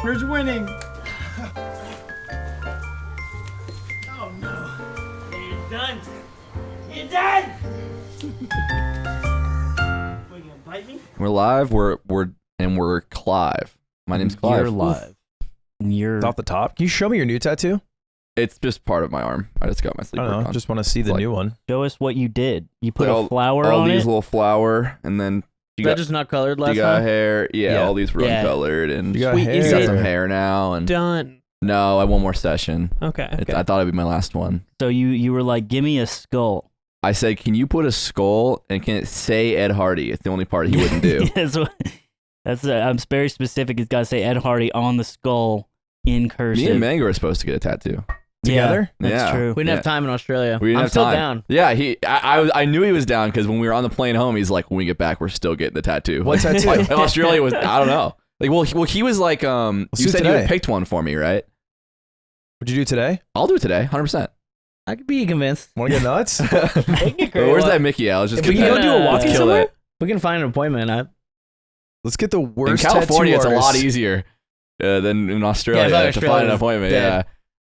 Casper's winning. Oh no. You're done. You're done. What, you gonna bite me? We're live. We're Clive. My name's Clive. You're live. It's off the top. Can you show me your new tattoo? It's just part of my arm. I just got my sleep I don't work know. on. Just want to see the new one. Show us what you did. You put Like a flower all on these it. little flower, and then you That got just not colored last you got time? hair. Yeah, all these were Yeah. uncolored, and You got Wait, hair. is you got it some hair now. And done? no, I have one more session. Okay. I thought it'd be my last one. So you were like, give me a skull. I said, can you put a skull and can it say Ed Hardy? It's the only part he wouldn't do. I'm very specific. It's got to say Ed Hardy on the skull in cursive. Me and Mango are supposed to get a tattoo. Together? Yeah, that's Yeah. true. We didn't have time in Australia. We didn't I'm have still time. down. Yeah, I knew he was down because when we were on the plane home, he's like, when we get back, we're still getting the tattoo. What tattoo? Like, Australia was, I don't know. Like, well, he was like, you do said you today. had picked one for me, right? What'd you do today? I'll do it today, 100%. I could be convinced. Want to get nuts? Where's that Mickey at? Let's just If we get can that. go do a walk-in Kill somewhere? it. We can find an appointment. Let's get the In worst California, it's tattoo a lot artist. easier than in Australia I thought to find an Australia appointment. was Yeah.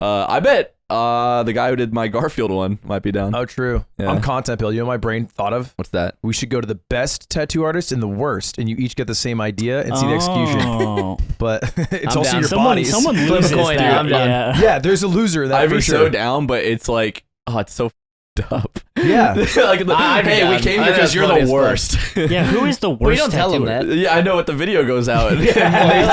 I bet the guy who did my Garfield one might be down. Oh, true. Yeah. I'm content build. You know what my brain thought of? What's that? We should go to the best tattoo artist and the worst, and you each get the same idea and see the execution. Oh. But it's I'm also down. your someone bodies. someone Flip a loses coin, that. I'm done. Yeah. Yeah, there's a loser in that I'd for be sure. so down, but it's like, oh, it's so f***ed up. Yeah. Like, I'd be hey, we down. came I here think because that's you're funny the as fuck. worst. Yeah, who is the worst Well, you don't tell them tattooer? that. Yeah, I know what the video goes out and they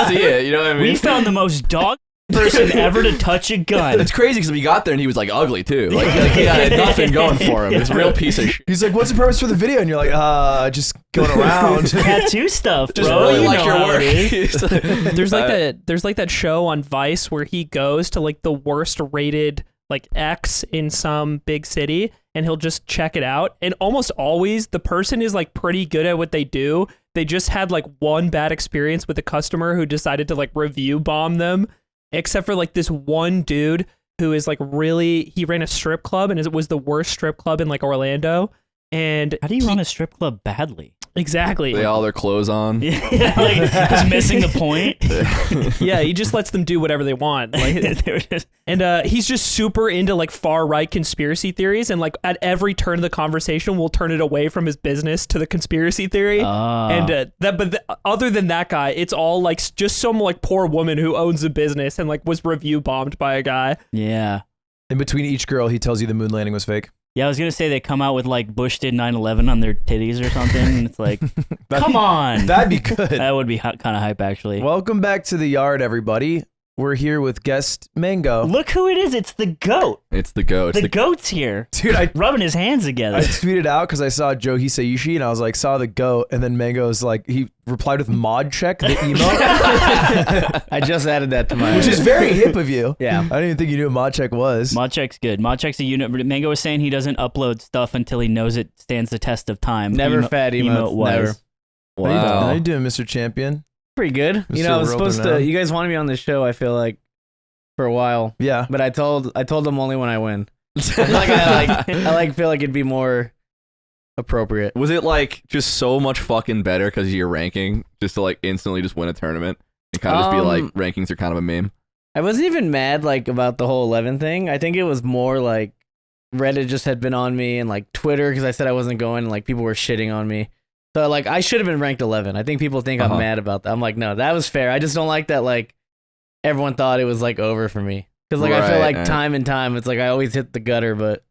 see it. You know what I mean? We found the most dog person ever to touch a gun. It's crazy because we got there and he was like ugly too. Like he had nothing going for him. He's a real piece of shit. He's like, what's the purpose for the video? And you're like, just going around. Tattoo stuff, Just bro. really You like know your how work. it is. There's like that show on Vice where he goes to like the worst rated like X in some big city and he'll just check it out. And almost always the person is like pretty good at what they do. They just had like one bad experience with a customer who decided to like review bomb them. Except for like this one dude who is like he ran a strip club and it was the worst strip club in like Orlando. And How do you run a strip club badly? exactly. They all their clothes on. Yeah, like just missing the point. Yeah, he just lets them do whatever they want. Like, and he's just super into like far right conspiracy theories, and like at every turn of the conversation, we'll turn it away from his business to the conspiracy theory. Other than that guy, it's all like just some like poor woman who owns a business and like was review bombed by a guy. Yeah. In between each girl, he tells you the moon landing was fake. Yeah, I was going to say they come out with like Bush did 9/11 on their titties or something. And it's like, come on. That'd be good. That would be kind of hype, actually. Welcome back to the yard, everybody. We're here with guest Mango. Look who it is. It's the goat. It's the goat. It's The goat's here. Dude, I Rubbing his hands together. tweeted out because I saw Joe Hisaishi and I was like, saw the goat. And then Mango's like, he replied with mod check, the emote, I just added that to my... which is very hip of you. Yeah. I didn't even think you knew what mod check was. Modcheck's good. Modcheck's a unit. Mango was saying he doesn't upload stuff until he knows it stands the test of time. Never fat emotes, emote-wise. never. How wow. you doing, Mr. Champion? Pretty good. Mr. You know, I was World supposed to... Renowned. You guys wanted me on this show, I feel like, for a while. Yeah. But I told them only when I win. I feel like I feel like it'd be more appropriate. Was it like just so much fucking better because of your ranking, just to like instantly just win a tournament and kind of just be like rankings are kind of a meme? I wasn't even mad like about the whole 11 thing. I think it was more like Reddit just had been on me and like Twitter because I said I wasn't going and like people were shitting on me. So like I should have been ranked 11. I think people think I'm mad about that. I'm like, no, that was fair. I just don't like that like everyone thought it was like over for me. Because like I feel Right, like time and time it's like I always hit the gutter, but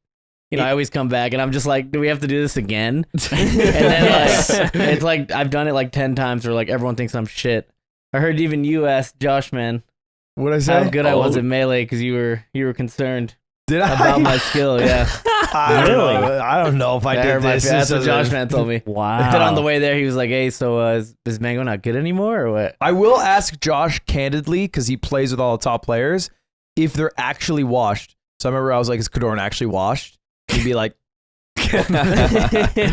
you know, I always come back and I'm just like, do we have to do this again? And then like it's like I've done it like 10 times where like everyone thinks I'm shit. I heard even you asked Josh, man, What'd I say? how good I was at Melee because you were concerned Did I? about my skill. Yeah, I don't Really? know. I don't know if I That did hurt my this. feelings. That's This what Josh doesn't- man told me. Wow. Then on the way there, he was like, "Hey, so is Mango not good anymore, or what?" I will ask Josh candidly because he plays with all the top players if they're actually washed. So I remember I was like, "Is Kadoran actually washed?" He'd be like,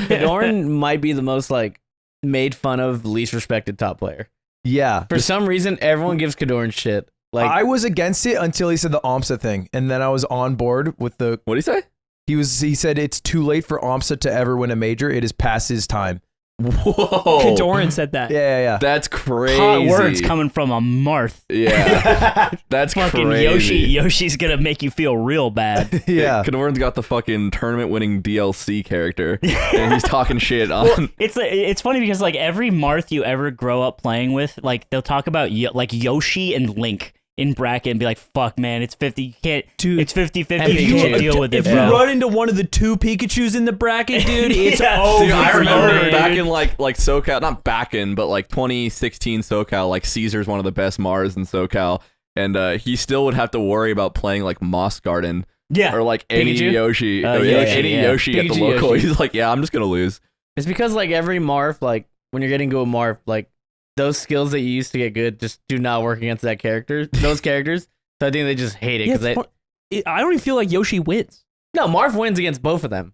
Dorn might be the most like made fun of, least respected top player. "Yeah." For some reason, everyone gives Kadorn shit. Like I was against it until he said the OMSA thing, and then I was on board with the. What do you say? He said it's too late for OMSA to ever win a major. It is past his time. Whoa. Kadoran said that. Yeah. That's crazy. Hot words coming from a marth. Yeah. That's Fucking crazy. Yoshi's gonna make you feel real bad. Yeah. Kadoran's got the fucking tournament-winning DLC character, and he's talking shit on. Well, it's funny because like every marth you ever grow up playing with, like they'll talk about like Yoshi and Link in bracket and be like, fuck man, it's 50, you can't, Dude, it's 50-50, and you can't Pikachu. deal with it, If you bro. run into one of the 2 Pikachus in the bracket, dude, it's Yeah. over. Dude, I for remember you. back in like SoCal, not back in, but like 2016 SoCal, like Caesar's one of the best Mars in SoCal, and he still would have to worry about playing like Moss Garden Yeah. or like any Pikachu? Yoshi, Yeah, any yeah. Yoshi at the Pikachu local. Yoshi. He's like, yeah, I'm just gonna lose. It's because like every marth, like when you're getting to a marth, like those skills that you used to get good just do not work against those characters. So I think they just hate it Yeah, because I don't even feel like Yoshi wins. no, marth wins against both of them.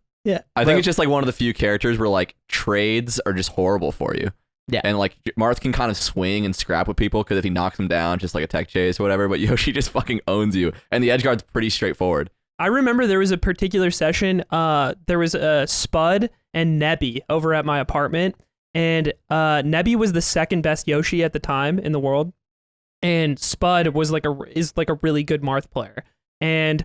I think it's just like one of the few characters where like trades are just horrible for you. Yeah. And like Marth can kind of swing and scrap with people because if he knocks them down, just like a tech chase or whatever, but Yoshi just fucking owns you. And the edge guard's pretty straightforward. I remember there was a particular session, there was a Spud and Nebby over at my apartment, and Nebby was the second best Yoshi at the time in the world, and Spud was is like a really good Marth player. And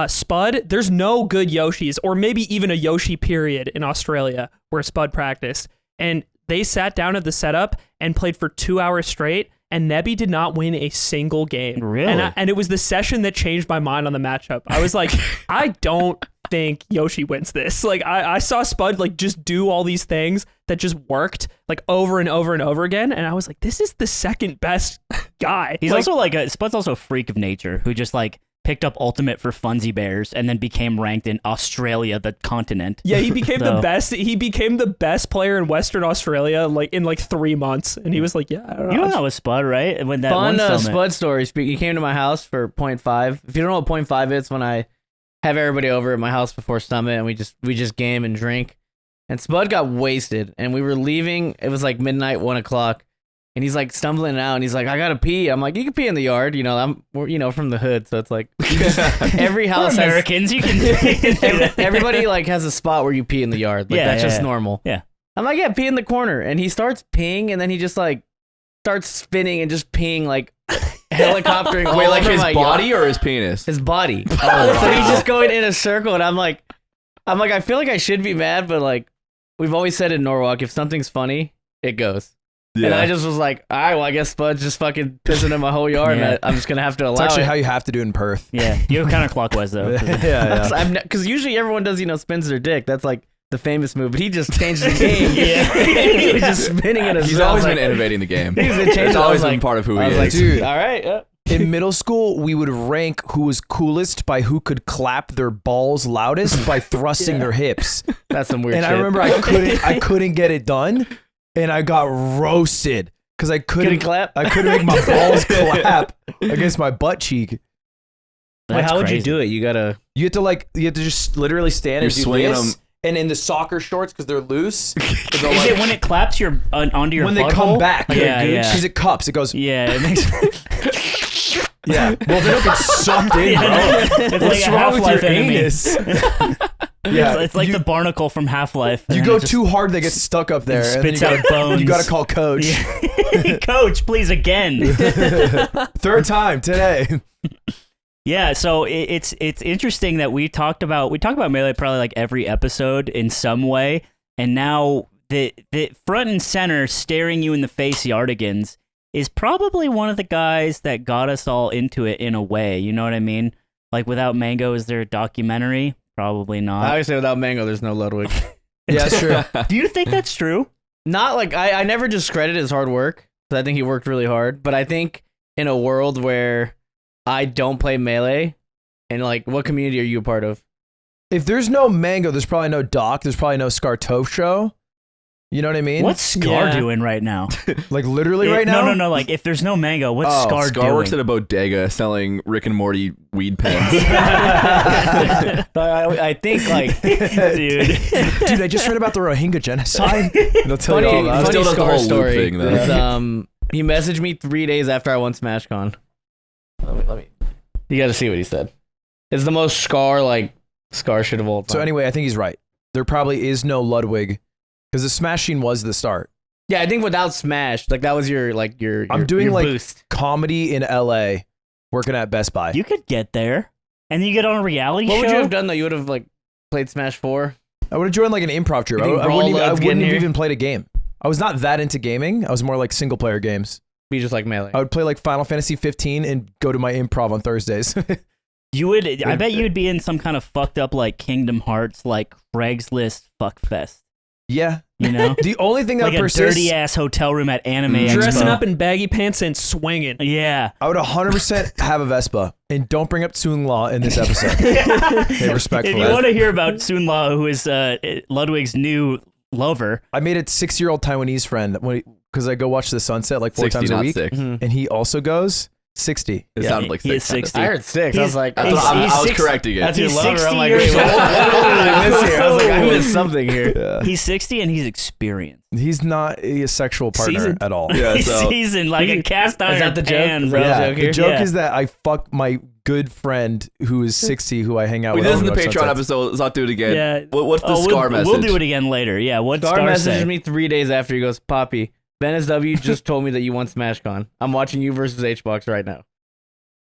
Spud, there's no good Yoshis, or maybe even a Yoshi period in Australia where Spud practiced. And they sat down at the setup and played for 2 hours straight, and Nebby did not win a single game. Really? And it was the session that changed my mind on the matchup. I was like, I don't think Yoshi wins this. Like, I saw Spud like just do all these things that just worked like over and over and over again, and I was like, this is the second best guy. He's Like, also like Spud's also a freak of nature who just like picked up Ultimate for Funzy Bears and then became ranked in Australia, the continent. yeah, he became the So- best. He became the best player in Western Australia like in like 3 months, and he was like, yeah, I don't know. You know that was Spud, right? When that Fun one summit. Spud story. You came to my house for 0.5. If you don't know what 0.5 is, when I have everybody over at my house before Summit and we just game and drink. And Spud got wasted and we were leaving. It was like midnight, 1 o'clock. And he's like stumbling out and he's like, I gotta pee. I'm like, you can pee in the yard. You know, we're from the hood. So it's like every We're house has, Americans, you can everybody like has a spot where you pee in the yard. Like Yeah, that's yeah, just yeah. normal. Yeah. I'm like, yeah, pee in the corner. And he starts peeing and then he just like starts spinning and just peeing like helicoptering all Wait, like over his my body yard. or his penis? His body. So he's just going in a circle and I'm like, I feel like I should be mad, but like we've always said in Norwalk, if something's funny, it goes. And I just was like, all right, well, I guess Spud's just fucking pissing in my whole yard, Yeah. and I'm just gonna have to It's allow actually it. how you have to do it in Perth. Yeah, you're counterclockwise though. yeah. Because usually everyone does, spins their dick. That's like the famous move, but he just changed the game. Yeah. He was just spinning in a He's circle. always I was been innovating the game. He's been changing. It's I always was been like- part of who he I was is. like, Dude. all right. In middle school, we would rank who was coolest by who could clap their balls loudest by thrusting their hips. That's some weird And shit. I remember I couldn't get it done, and I got roasted because I couldn't clap. I couldn't make my balls clap against my butt cheek. Wait, That's how would you crazy. do it? You gotta. You have to just literally stand You're and do swinging this, them. and in the soccer shorts because they're loose. Is it when it claps your onto your when they butthole? come back? Yeah, yeah. Because it cups. It goes. Yeah, it makes Yeah. Well, they don't get sucked in, bro. it's like What's a wrong with Half-Life your enemy. anus? Yeah, It's like you, the barnacle from Half-Life. you and go it just too hard, they get stuck up there, and then spits out bones. you gotta call coach. Coach, please again. Third time today. Yeah, so it's interesting that we talked about Melee probably like every episode in some way, and now the front and center staring you in the face Yardigans is probably one of the guys that got us all into it in a way. You know what I mean? Like without Mango, is there a documentary? Probably not. Obviously, without Mango, there's no Ludwig. Yeah, that's true. Do you think that's true? Not like I never discredit his hard work. 'Cause I think he worked really hard. But I think in a world where I don't play Melee, and like, what community are you a part of? If there's no Mango, there's probably no Doc. There's probably no Scar Toph show. You know what I mean? What's Scar Yeah. doing right now? like literally right now? No. Like if there's no Mango, what's Oh, Scar Scar doing? works at a bodega selling Rick and Morty weed pens. I think like Dude. Dude, I just read about the Rohingya genocide. They'll tell you all funny about it. Still does the Scar whole loop story. thing, though. is, he messaged me 3 days after I won SmashCon. Let me. You got to see what he said. It's the most Scar shit of all time. So anyway, I think he's right. There probably is no Ludwig Because the smashing was the start. Yeah, I think without Smash, like that was your I'm doing your like boost. comedy in LA, working at Best Buy. You could get there, and then you get on a reality What show. would you have done though? You would have like played Smash 4. I would have joined like an improv troupe. You think I wouldn't Brawl even, Load's getting here? even played a game. I was not that into gaming. I was more like single player games. Be just like Melee. I would play like Final Fantasy 15 and go to my improv on Thursdays. You would. I bet you would be in some kind of fucked up like Kingdom Hearts like Craigslist fuck fest. Yeah. You know, The only thing that like a persists, dirty ass hotel room at Anime Dressing Expo. up in baggy pants and swinging. Yeah. I would 100% have a Vespa. And don't bring up Tsung Law in this episode. Okay, If respectfully. you want to hear about Soon Law, who is Ludwig's new lover, I made a 6-year-old Taiwanese friend because I go watch the sunset like 4 60, times a not week. 6. Mhm. And he also goes 60. It Yeah, sounded like he 6. is 60. I heard 6. I was like, I was He's correcting it. that's your He's lover. 60 I'm like, years wait, what old. did I miss here? I was like, I missed something here. Yeah. He's 60 and he's experienced. He's not a sexual partner Seasoned. at all. Yeah, He's so seasoned like a cast iron Is that the joke? pan, Is bro. that Yeah, joke the here? joke Yeah. is that I fuck my good friend who is 60 who I hang out we with. did this in the over Patreon sunsets. episode. Let's not do it again. Yeah. What's the Scar message? We'll do it again later. Yeah, what's Star Star messaged say? me 3 days after. He goes, Poppy, Ben SW just told me that you won SmashCon. I'm watching you versus HBox right now.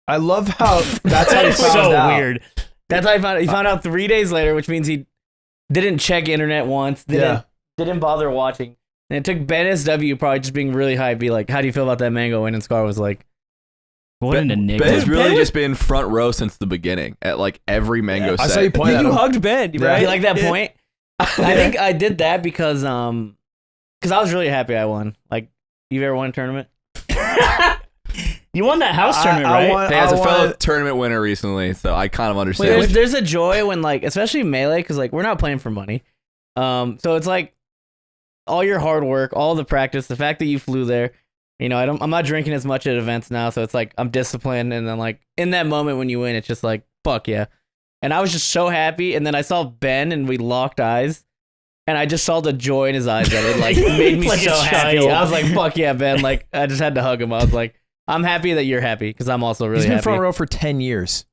I love how that's how That he is found so out. weird. That's how he found out. He found out 3 days later, which means he didn't check internet once. Didn't bother watching. And it took Ben SW probably just being really hype, be like, how do you feel about that mango win? And Scar was like, What an enigma. Ben's really Ben- just been front row since the beginning at like every mango set. I saw you point at You him. hugged Ben, right? you like that Yeah. point? I think I did that because I was really happy I won. Like, you've ever won a tournament? You won that house tournament, I right? want- Hey, as a I fellow want- tournament winner recently, so I kind of understand. There's a joy when, like, especially Melee, because, like, we're not playing for money. So it's like all your hard work, all the practice, the fact that you flew there. You know, I'm not drinking as much at events now, so it's like I'm disciplined. And then, like, in that moment when you win, it's just like, fuck yeah. And I was just so happy. And then I saw Ben and we locked eyes. And I just saw the joy in his eyes that it, like, made me Like a so happy. child. I was like, fuck yeah, Ben. Like, I just had to hug him. I was like, I'm happy that you're happy because I'm also really He's been happy. front row for 10 years.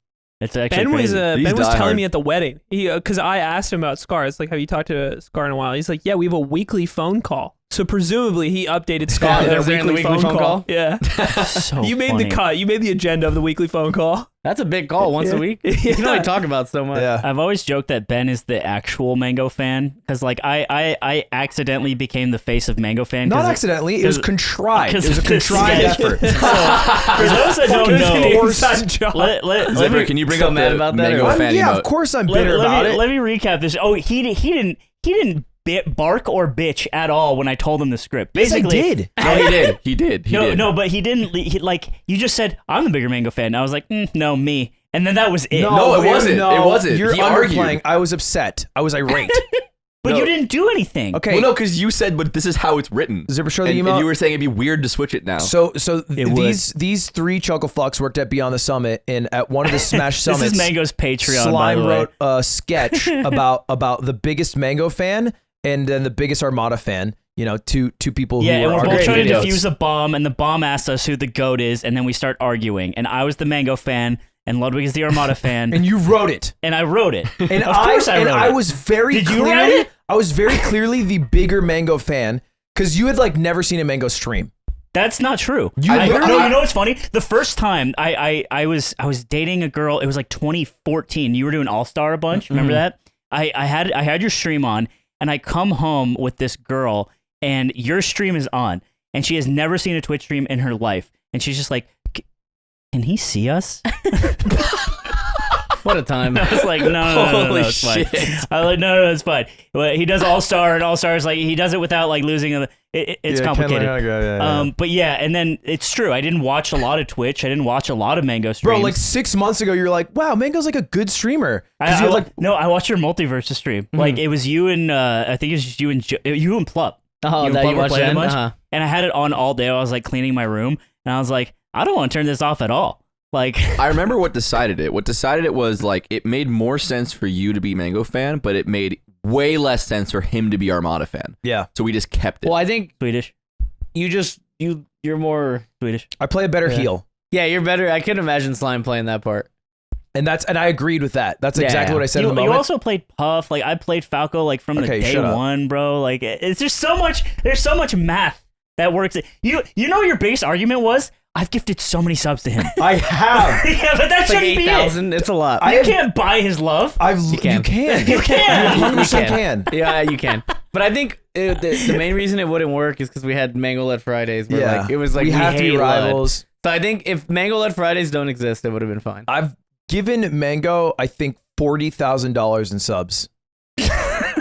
It's actually Ben was crazy. He's Ben was diehard. telling me at the wedding. He because I asked him about Scar. It's like, have you talked to Scar in a while? He's like, yeah, we have a weekly phone call. So presumably he updated Scar Yeah, their was there in the weekly phone call. Yeah, so you made funny. the cut. You made the agenda of the weekly phone call. That's a big call once a week. You can Yeah. only talk about so much. Yeah. I've always joked that Ben is the actual MangoFan because, like, I accidentally became the face of MangoFan. Not accidentally. It was 'cause- contrived. It 'cause was a of this contrived sketch. effort. For those that don't Fucking know, inside job. let Zipper, me, can you bring so up mad the about that, mango or- fan Yeah, emote? of course I'm let, bitter let about me, it. let me recap this. Oh, he didn't bark or bitch at all when I told him the script. Yes, I Basically, did. No, he did. He did. He no, did. no, but he didn't. Like, you just said, I'm the bigger Mango fan. I was like, no, me. And then that was it. No, it wasn't. It wasn't. You're He argued. underplaying. I was upset. I was irate. But No. you didn't do anything. Okay. Well, no, because you said, but this is how it's written. Zipper, show the and, email. and you were saying it'd be weird to switch it now. So It would. these 3 chuckle fucks worked at Beyond the Summit, and at one of the Smash This summits, is Mango's Patreon, by Slime the way. wrote a sketch about the biggest Mango fan and then the biggest Armada fan. You know, two people Yeah, who and are we're both arguing. trying to videos. defuse a bomb, and the bomb asked us who the GOAT is, and then we start arguing. And I was the Mango fan, and Ludwig is the Armada fan, And you wrote it. and I wrote it. And of course I wrote I it. was very Did you clearly, write it? I was very clearly the bigger Mango fan because you had like never seen a Mango stream. That's not true. You no, literally- you know what's funny? The first time I was dating a girl, it was like 2014. You were doing All Star a bunch. Remember that? I had your stream on, and I come home with this girl, and your stream is on, and she has never seen a Twitch stream in her life, and she's just like, "Can he see us?" What a time. I was like, no, Holy it's fine. shit. I was like, no, it's fine. But he does All Star, and All Star is like, he does it without like losing. It's complicated. But yeah, and then it's true. I didn't watch a lot of Twitch. I didn't watch a lot of Mango streams. Bro, like 6 months ago, you're like, wow, Mango's like a good streamer. 'Cause you're like, no, I watched your multiverse stream. Like it was you and I think it was just you and you and Plup. Oh, You that and you Plup were watched playing a then? bunch, Uh-huh. and I had it on all day. I was like cleaning my room, and I was like, I don't want to turn this off at all. Like, I remember what decided it. What decided it was like it made more sense for you to be Mango fan, but it made way less sense for him to be Armada fan. yeah, So we just kept it. Well, I think Swedish. you're more. Swedish. I play a better Yeah. heel. Yeah, you're better. I couldn't imagine Slime playing that part. And I agreed with that. That's exactly what I said in the You moment. also played Puff. Like I played Falco like from the day one, bro. Like it's just so much. There's so much math that works. You know your base argument was I've gifted so many subs to him. I have. Yeah, but that It's like shouldn't be it. 8,000. It's a lot. You can't buy his love. You can. You can. 100% can. Yeah, you can. But I think the main reason it wouldn't work is because we had Mango-led Fridays. Where like, it was like we have to be hate rivals. Lud. So I think if Mango-led Fridays don't exist, it would have been fine. I've given Mango, I think, $40,000 in subs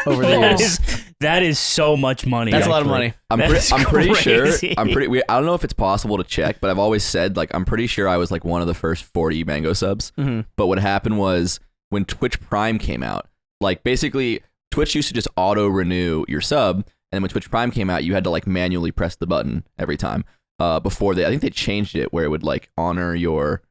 over the years. That is so much money. That's a lot of money. I'm pretty sure. I don't know if it's possible to check, but I've always said like I'm pretty sure I was like one of the first 40 Mango subs. Mm-hmm. But what happened was when Twitch Prime came out, like basically Twitch used to just auto renew your sub, and when Twitch Prime came out, you had to like manually press the button every time. Before I think they changed it where it would like honor your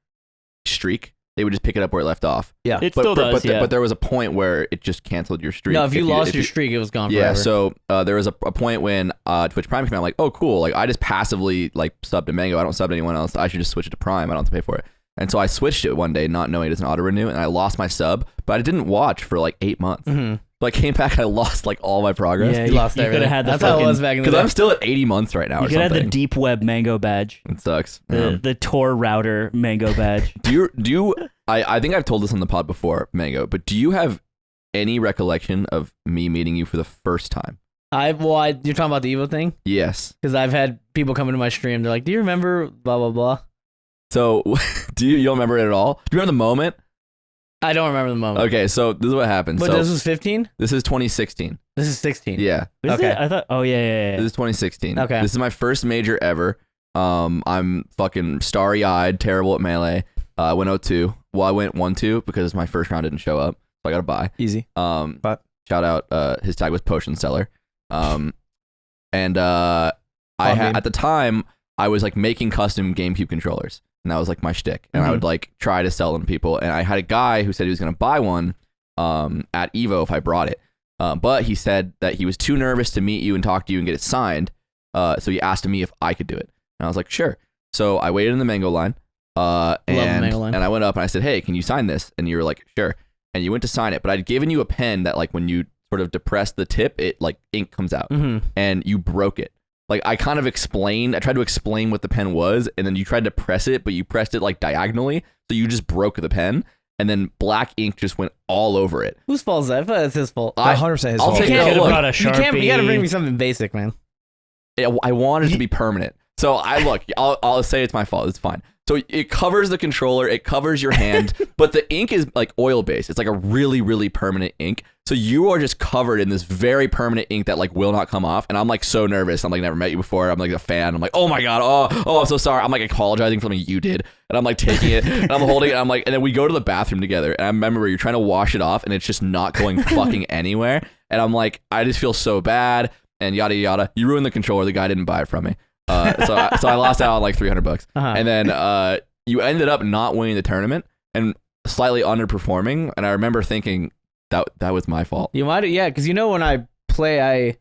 streak. They would just pick it up where it left off. Yeah, It still does. But there was a point where it just canceled your streak. No, if you lost your streak, it was gone forever. Yeah, so there was a point when Twitch Prime came out, like, oh, cool. Like, I just passively, like, subbed to Mango. I don't sub to anyone else. I should just switch it to Prime. I don't have to pay for it. And so I switched it one day, not knowing it doesn't auto-renew, and I lost my sub, but I didn't watch for, like, 8 months. Mm-hmm. So I came back, I lost, like, all my progress. Yeah, You lost you could everything. have had the That's how it was back in the Because day. I'm still at 80 months right now You or could have something. the deep web Mango badge. It sucks. The Tor router Mango badge. Do you I think I've told this on the pod before, Mango, but do you have any recollection of me meeting you for the first time? You're talking about the Evo thing? Yes. Because I've had people come into my stream. They're like, "Do you remember blah blah blah?" So, you don't remember it at all? Do you remember the moment? I don't remember the moment. Okay, so this is what happened. But So this was 15. this is 2016. This is 16. Yeah, Is Okay. it? I thought. Oh yeah. this is 2016. Okay. This is my first major ever. I'm fucking starry-eyed, terrible at Melee. I went 0-2. Well, I went 1-2 because my first round didn't show up, so I got to buy. Easy. But Shout out. His tag was Potion Seller. And I had at the time I was like making custom GameCube controllers, and that was like my shtick. And I would like try to sell them to people. And I had a guy who said he was gonna buy one at Evo if I brought it, but he said that he was too nervous to meet you and talk to you and get it signed. So he asked me if I could do it, and I was like, sure. So I waited in the Mango line. the Mango line. And I went up and I said, hey, can you sign this? And you were like, sure. And you went to sign it, but I'd given you a pen that like when you sort of depress the tip, it like ink comes out, and you broke it. Like I kind of explained, I tried to explain what the pen was, and then you tried to press it, but you pressed it like diagonally, so you just broke the pen, and then black ink just went all over it. Whose fault is that? I thought it's his fault. 100% his I'll fault. take You it. can't- Look, brought a You can't. You gotta Sharpie. bring me something basic, man. I wanted it to be permanent. So I'll say it's my fault. It's fine. So it covers the controller, it covers your hand, but the ink is like oil based. It's like a really, really permanent ink. So you are just covered in this very permanent ink that like will not come off. And I'm like so nervous. I'm like never met you before. I'm like a fan. I'm like, oh my God. Oh, I'm so sorry. I'm like apologizing for something you did. And I'm like taking it and I'm holding it. And I'm like, and then we go to the bathroom together. And I remember you're trying to wash it off and it's just not going fucking anywhere. And I'm like, I just feel so bad and yada, yada. You ruined the controller. The guy didn't buy it from me. So I lost out on like $300, and then you ended up not winning the tournament and slightly underperforming. And I remember thinking that was my fault. You might, yeah, because you know when I play,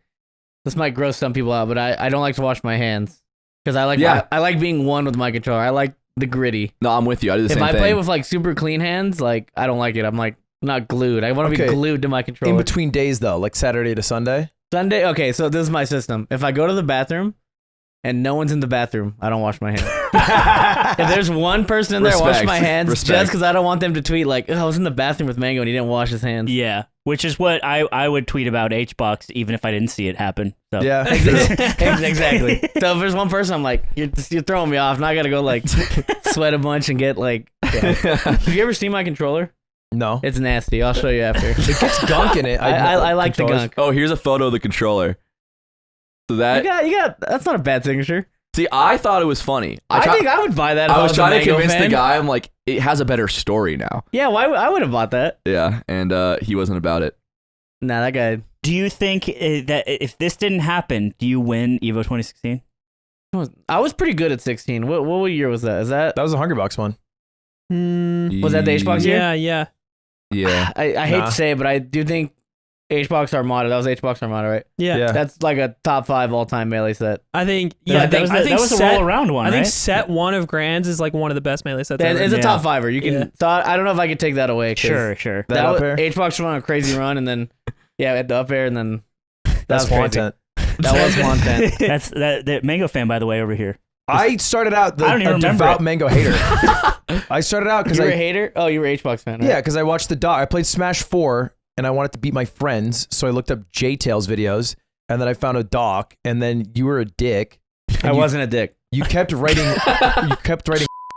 this might gross some people out, but I don't like to wash my hands because I like I like being one with my controller. I like the gritty. No, I'm with you. I do the If same I thing. play with like super clean hands, like I don't like it. I'm like not glued. I want to be glued to my controller. In between days though, like Saturday to Sunday. Sunday, okay, so this is my system. If I go to the bathroom and no one's in the bathroom, I don't wash my hands. If there's one person in there, I wash my hands just because I don't want them to tweet like, oh, I was in the bathroom with Mango and he didn't wash his hands. Yeah, which is what I would tweet about HBox even if I didn't see it happen. So. Yeah. Exactly. So if there's one person, I'm like, you're throwing me off. Now I gotta go like sweat a bunch and get like. Yeah. Have you ever seen my controller? No. It's nasty. I'll show you after. It gets gunk in it. I like the controllers. gunk. Oh, here's a photo of the controller. So that You got. That's not a bad signature. see, I thought it was funny. I think I would buy that. If I was a trying to Mango convince fan. the guy. I'm like, it has a better story now. Yeah, I would have bought that. Yeah, and he wasn't about it. Nah, that guy. Do you think that if this didn't happen, do you win Evo 2016? I was pretty good at 16. What year was that? Is that That was a $100 one. was that the HBox year? Yeah. Yeah. I hate to say it, but I do think HBox Armada. That was HBox Armada, right? Yeah. That's like a top 5 all-time melee set. I think. Yeah, Yeah. that was a roll around one. I think right? set 1 of Grands is like one of the best melee sets. It's ever. a top 5er. You can. Yeah. So I don't know if I could take that away. 'Cause Sure. That up was, air? HBox went on a crazy run, and then at the up air, and then That's was crazy. content. That was content. That's the mangoFan, by the way, over here. I started out I don't even a remember devout it. mango hater. I started out because You were a I hater? Oh, you were a HBox fan, right? yeah, because I watched the doc. I played Smash 4 and I wanted to beat my friends, so I looked up J-Tails videos and then I found a doc, and then you were a dick. I wasn't a dick. You kept writing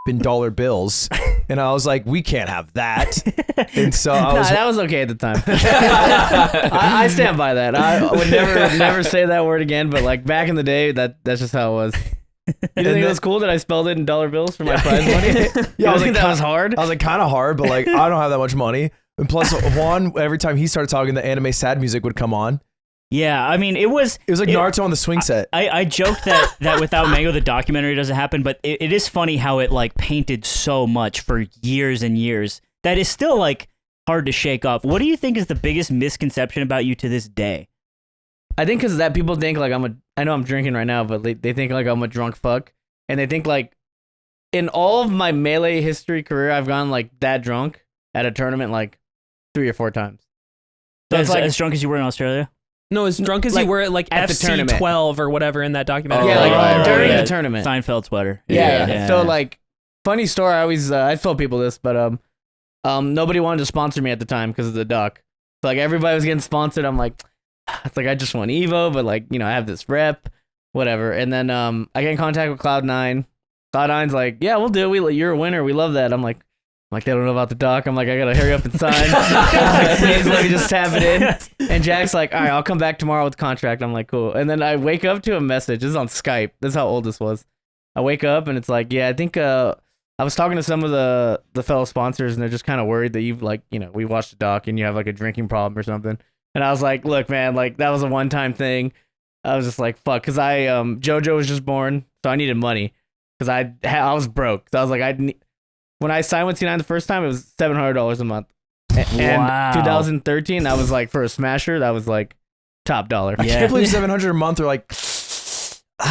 in dollar bills, and I was like, we can't have that. And so I was that was okay at the time. I stand by that. I would never say that word again. But like back in the day, that's just how it was. You didn't think it was cool that I spelled it in dollar bills for my prize money? Yeah, I was think like, that was hard. I was like, kind of hard, but like, I don't have that much money. And plus, Juan, every time he started talking, the anime sad music would come on. Yeah, I mean, it was like Naruto on the swing set. I joked that without Mango the documentary doesn't happen, but it is funny how it like painted so much for years and years that is still like hard to shake off. What do you think is the biggest misconception about you to this day? I think because that people think like I know I'm drinking right now, but they think like I'm a drunk fuck, and they think like in all of my melee history career, I've gone like that drunk at a tournament like 3 or 4 times. So it's like as drunk as you were in Australia? No, as drunk as Like, you were at like at the tournament. FC12 or whatever in that documentary. yeah, like right, during right. the tournament. Seinfeld sweater. Yeah. So like, funny story. I always I told people this, but nobody wanted to sponsor me at the time because of the doc. So like everybody was getting sponsored. I'm like, it's like I just won Evo, but like I have this rep, whatever. And then I get in contact with Cloud9. Cloud9's like, yeah, we'll do it. You're a winner. We love that. I'm like, they don't know about the doc. I'm like, I gotta hurry up and sign. Like, please let me just tap it in. And Jack's like, all right, I'll come back tomorrow with the contract. I'm like, cool. And then I wake up to a message. This is on Skype. This is how old this was. I wake up and it's like, yeah, I think I was talking to some of the fellow sponsors, and they're just kind of worried that you've like, we watched the doc and you have like a drinking problem or something. And I was like, look, man, like that was a one-time thing. I was just like, fuck, because JoJo was just born, so I needed money because I was broke. So I was like, when I signed with T9 the first time, it was $700 a month. And Wow. 2013, that was like for a smasher, that was like top dollar. I can't believe $700 a month are like,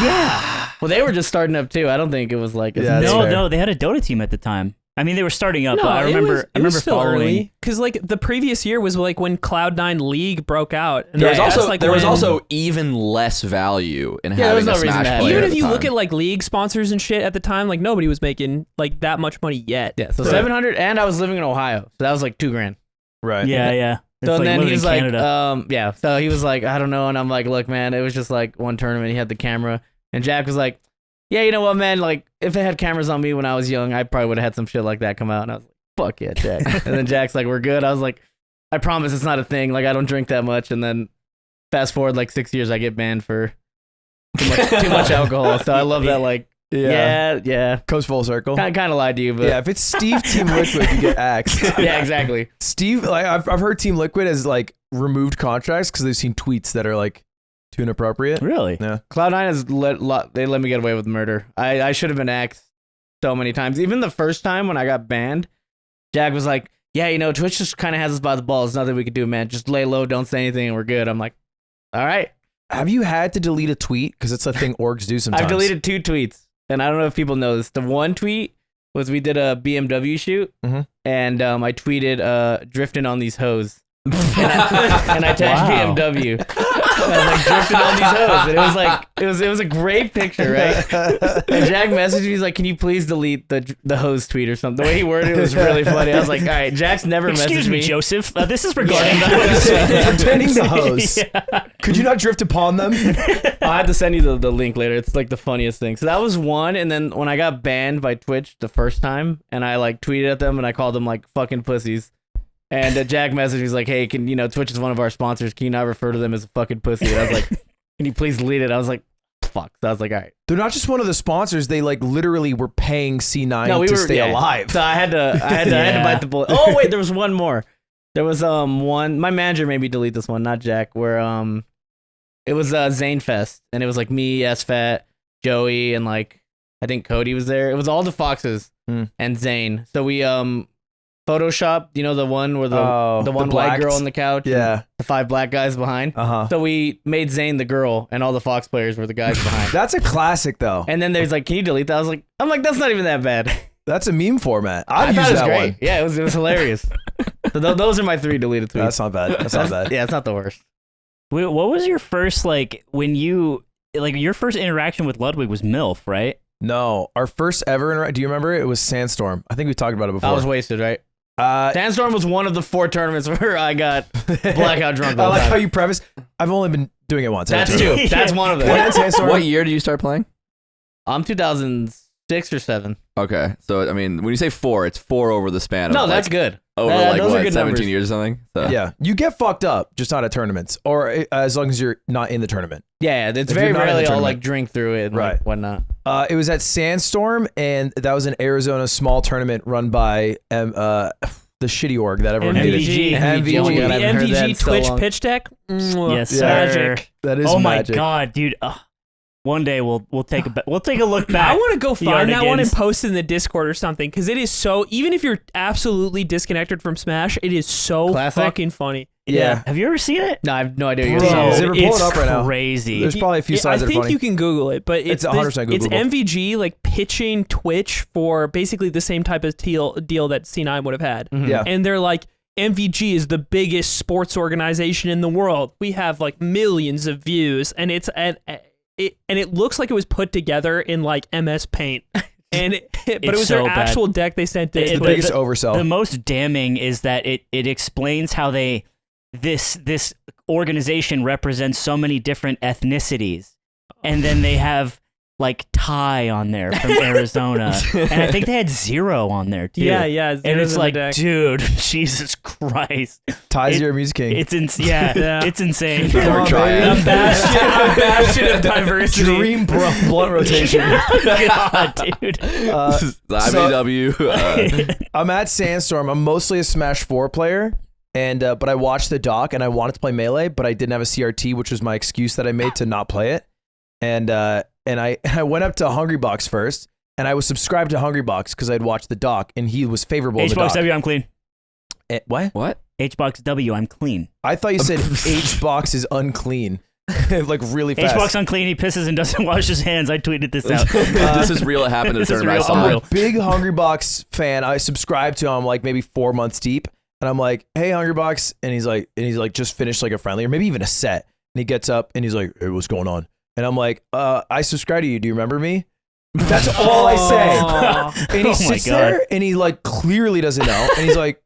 Yeah. Well, they were just starting up too. I don't think it was like Yeah, that's fair. No, they had a Dota team at the time. I mean, they were starting up, No, but I remember still following. early because like the previous year was like when Cloud9 League broke out. And There was that's, also like, there was when- also even less value in there was having no a reason to Smash have player it. even at if the you time. look at like league sponsors and shit at the time, like nobody was making like that much money yet. Yeah, so 700, and I was living in Ohio, so that was like $2,000. right. Yeah. It's So like then living he's in like, Canada. yeah. So he was like, I don't know, and I'm like, look, man, it was just like one tournament. He had the camera, and Jack was like, yeah, you know what, man? Like, if it had cameras on me when I was young, I probably would have had some shit like that come out. And I was like, fuck yeah, Jack. And then Jack's like, we're good. I was like, I promise it's not a thing. Like, I don't drink that much. And then fast forward like 6 years, I get banned for too much alcohol. So I love that. Like, yeah. Goes full circle. Kind of lied to you, but Yeah, if it's Steve Team Liquid, you get axed. yeah, exactly. Steve, like I've heard Team Liquid has like removed contracts because they've seen tweets that are like too inappropriate. Really? Yeah. Cloud9 has they let me get away with murder. I should have been axed so many times. Even the first time when I got banned, Jack was like, yeah, Twitch just kind of has us by the balls. There's nothing we can do, man. Just lay low, don't say anything, and we're good. I'm like, all right. Have you had to delete a tweet? Because it's a thing orgs do sometimes. I've deleted 2 tweets, and I don't know if people know this. The one tweet was we did a BMW shoot, and I tweeted drifting on these hoes. and I tagged BMW. I was like drifting on these hoes, and it was like it was a great picture, right? And Jack messaged me, he's like, "Can you please delete the hose tweet or something?" The way he worded it was really funny. I was like, "All right, Jack's never Excuse messaged me, me." Joseph. This is regarding the host. Pretending to host. Yeah. Could you not drift upon them? I'll have to send you the link later. It's like the funniest thing. So that was one, and then when I got banned by Twitch the first time, and I like tweeted at them and I called them like fucking pussies. And Jack messaged me, he's like, hey, Twitch is one of our sponsors. Can you not refer to them as a fucking pussy? And I was like, can you please delete it? I was like, fuck. So I was like, all right. They're not just one of the sponsors. They like literally were paying C9 to stay alive. So I had to bite the bullet. Oh wait, there was one more. There was one. My manager made me delete this one, not Jack. Where it was Zane Fest, and it was like me, SFat, Joey, and like I think Cody was there. It was all the Foxes and Zane. So we Photoshop. You know the one where the one white blacked- girl on the couch. Yeah. And the 5 black guys behind. So we made Zane the girl, and all the Fox players were the guys behind. That's a classic though. And then there's like, can you delete that? I'm like, that's not even that bad. That's a meme format. I I've thought used it was that great. one. Yeah, it was hilarious. So those are my 3 deleted tweets. That's not bad. That's not bad. Yeah, it's not the worst. Wait, what was your first your first interaction with Ludwig was MILF, right? No, our first ever. Do you remember? It was Sandstorm. I think we talked about it before. I was wasted, right? Sandstorm was one of the 4 tournaments where I got blackout drunk. I like how you preface. I've only been doing it once. That's 2. That's one of them. What year did you start playing? 2006 or 7. Okay, so I mean, when you say 4, it's 4 over the span of No, that's good. over those are what, good 17 numbers. years or something. So. Yeah, you get fucked up, just not at tournaments, or as long as you're not in the tournament. Yeah, it's If very you're not in the rarely I'll tournament. like drink through it and Right. like, whatnot. It was at Sandstorm, and that was an Arizona small tournament run by the shitty org that everyone hated. MVG. MVG. Oh my God, I haven't heard that in MVG so Twitch long. pitch deck. Yes, Yeah. sir. Magic. That is Oh my magic. god, dude! One day we'll take a look back. I want to go find that one and Yardigans. post it in the Discord or something because it is so. Even if you're absolutely disconnected from Smash, it is so Classic? fucking funny. Yeah. Have you ever seen it? No, I have no idea what you're Bro, saying. Zipper, pull it it's up right now. crazy. There's probably a few I slides that are think funny. you can Google it, but It's 100% It's Googleable. MVG like pitching Twitch for basically the same type of deal that C9 would have had. Yeah. And they're like, MVG is the biggest sports organization in the world. We have like millions of views, and it looks like it was put together in like MS Paint. But it was so their bad. actual deck they sent It's in. the biggest oversell. The most damning is that it explains how this organization represents so many different ethnicities, and then they have like Ty on there from Arizona, and I think they had 0 on there too. Yeah. And zeros it's in the like, deck. dude, Jesus Christ, Ties your music king. it's Yeah. it's insane. Dark Come on, Triad. A bastion of diversity. Dream blunt rotation. God, dude. The IBW. I'm at Sandstorm. I'm mostly a Smash 4 player, and but I watched the doc and I wanted to play Melee, but I didn't have a CRT, which was my excuse that I made to not play it. And I went up to Hungrybox first, and I was subscribed to Hungrybox because I'd watched the doc, and he was favorable in the HBox doc. W, I'm clean. What? What? HBox W, I'm clean. I thought you said HBox is unclean, like really fast. HBox unclean. He pisses and doesn't wash his hands. I tweeted this out. This is real. It happened in the This is tournament. I real. saw Unreal. it. Big Hungrybox fan. I subscribed to him like maybe 4 months deep, and I'm like, "Hey, Hungrybox," and he's like, just finished like a friendly or maybe even a set, and he gets up and he's like, "Hey, what's going on?" And I'm like, I subscribe to you. Do you remember me?" That's all I say. And he Oh my sits God. there and he like clearly doesn't know, and he's like,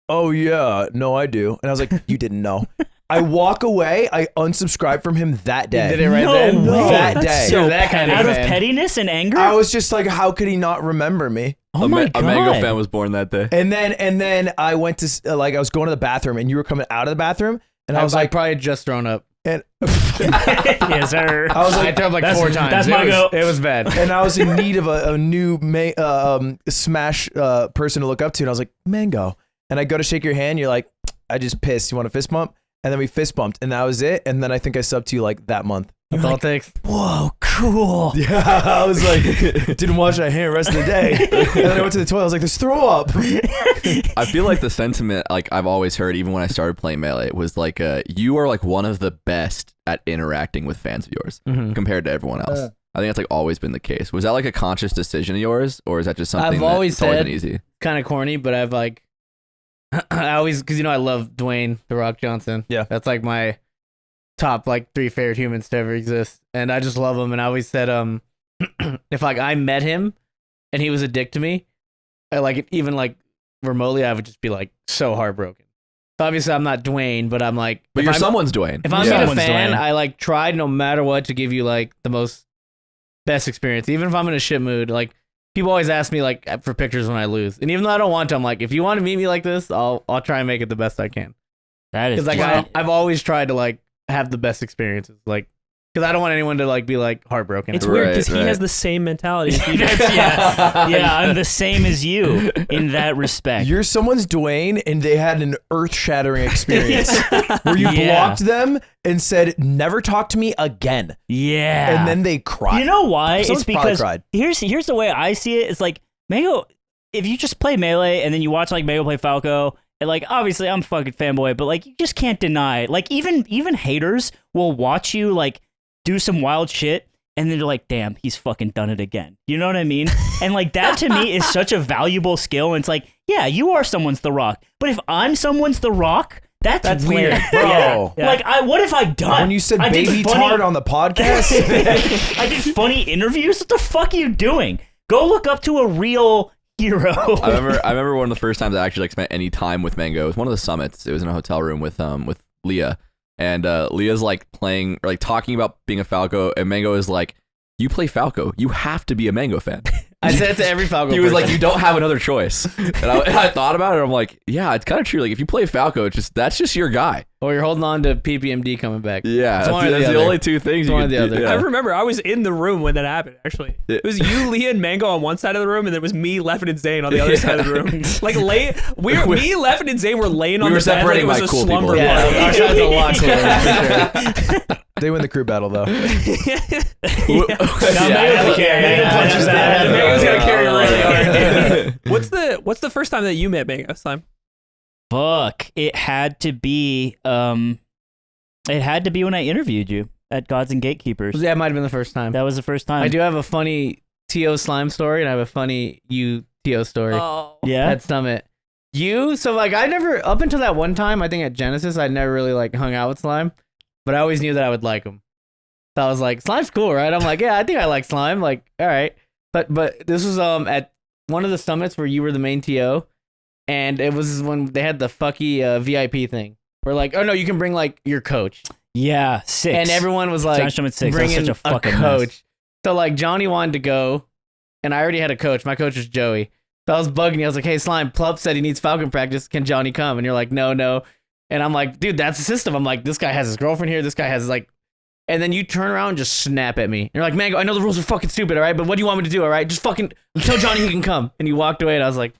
"Oh yeah, no, I do." And I was like, "You didn't know." I walk away. I unsubscribed from him that day. You did it right No then? way. That That's day. so You're that kind of out of fan. pettiness and anger. I was just like, how could he not remember me? Oh my A god! mangoFan was born that day. And then I went to like I was going to the bathroom, and you were coming out of the bathroom, and I was like, probably just thrown up. and Yes, sir. I was I like, threw up like That's- 4 times. that's it my was, goat. It was bad. and I was in need of a new Smash person to look up to, and I was like, Mango. And I go to shake your hand, you're like, I just pissed. You want a fist bump? And then we fist bumped, and that was it. And then I think I subbed to you like that month. That's all it takes. Whoa, cool. Yeah, I was like, didn't wash my hand the rest of the day. And then I went to the toilet. I was like, there's throw up. I feel like the sentiment, like I've always heard, even when I started playing Melee, was like, you are like one of the best at interacting with fans of yours compared to everyone else. I think that's like always been the case. Was that like a conscious decision of yours, or is that just something I've that's always always said- been easy? Kind of corny, but I've like, I always, because I love Dwayne The Rock Johnson. Yeah. That's like my top like 3 favorite humans to ever exist. And I just love him. And I always said, if like I met him and he was a dick to me, I, like even like remotely, I would just be like so heartbroken. So obviously I'm not Dwayne, but I'm like, But if you're I'm- someone's Dwayne. If I'm Yeah. being a Someone's fan, Dwayne. I like tried no matter what to give you like the most best experience. Even if I'm in a shit mood, like people always ask me like for pictures when I lose, and even though I don't want to, I'm like, if you want to meet me like this, I'll try and make it the best I can. That is Because like I've always tried to like have the best experiences, like because I don't want anyone to like be like heartbroken. It's Right, weird because he right. has the same mentality. as you do. yeah, I'm the same as you in that respect. You're someone's Dwayne, and they had an earth-shattering experience where you Yeah. blocked them and said, never talk to me again. Yeah. And then they cried. You know why? Someone's It's probably because cried. here's the way I see it. It's like Mango. if you just play Melee and then you watch like Mango play Falco, and like obviously I'm a fucking fanboy, but like you just can't deny, like even haters will watch you like do some wild shit. And then they're like, damn, he's fucking done it again. You know what I mean? And like that to me is such a valuable skill. And it's like, yeah, you are someone's The Rock. But if I'm someone's The Rock, that's weird. Bro. Yeah. Like, what have I done? When you said I did baby funny- tart on the podcast, I did funny interviews. What the fuck are you doing? Go look up to a real hero. I remember one of the first times I actually like spent any time with Mango. It was one of the summits. It was in a hotel room with Leah. And Leah's like playing or like talking about being a Falco, and Mango is like, "You play Falco, you have to be a Mango fan." I said it to every Falco. He was person. like, "You don't have another choice." And I thought about it. I'm like, "Yeah, it's kind of true. Like, if you play Falco, that's just your guy." or you're holding on to PPMD coming back. Yeah, It's that's, one or the that's the other. only two things It's you one can or the do. other. Yeah. I remember I was in the room when that happened, actually. Yeah. It was you, Lee, and Mango on one side of the room, and then it was me, Leffen, and Zane on the other side of the room. Like, me, Leffen, and Zane were laying on were the bed like separating it was by a cool slumber people. Yeah, party. our side's a lot cooler, for sure. they win the crew battle though. No, Yeah. Mango's Yeah. Mango punches Yeah. out. Mango's gonna carry Yeah. really hard. What's the first time that you met Mango, Slime? Fuck. It had to be when I interviewed you at Gods and Gatekeepers. That might have been the first time. That was the first time. I do have a funny TO slime story, and I have a funny TO story Oh. Yeah. at Summit. So like I never, up until that one time, I think at Genesis, I'd never really like hung out with Slime, but I always knew that I would like him. So I was like, Slime's cool, right? I'm like, yeah, I think I like Slime. Like, all right. But this was at one of the summits where you were the main TO, and it was when they had the fucky VIP thing. Where like, oh no, you can bring like your coach. Yeah, 6. And everyone was like, Smash them at 6. That's bringing such a fucking mess. coach. So like Johnny wanted to go, and I already had a coach. My coach was Joey. So I was bugging you. I was like, hey, Slime, Plup said he needs Falcon practice. Can Johnny come? And you're like, no. And I'm like, dude, that's the system. I'm like, this guy has his girlfriend here. This guy has like, and then you turn around and just snap at me. And you're like, Mango, I know the rules are fucking stupid, all right? But what do you want me to do, all right? Just fucking tell Johnny he can come. And you walked away, and I was like,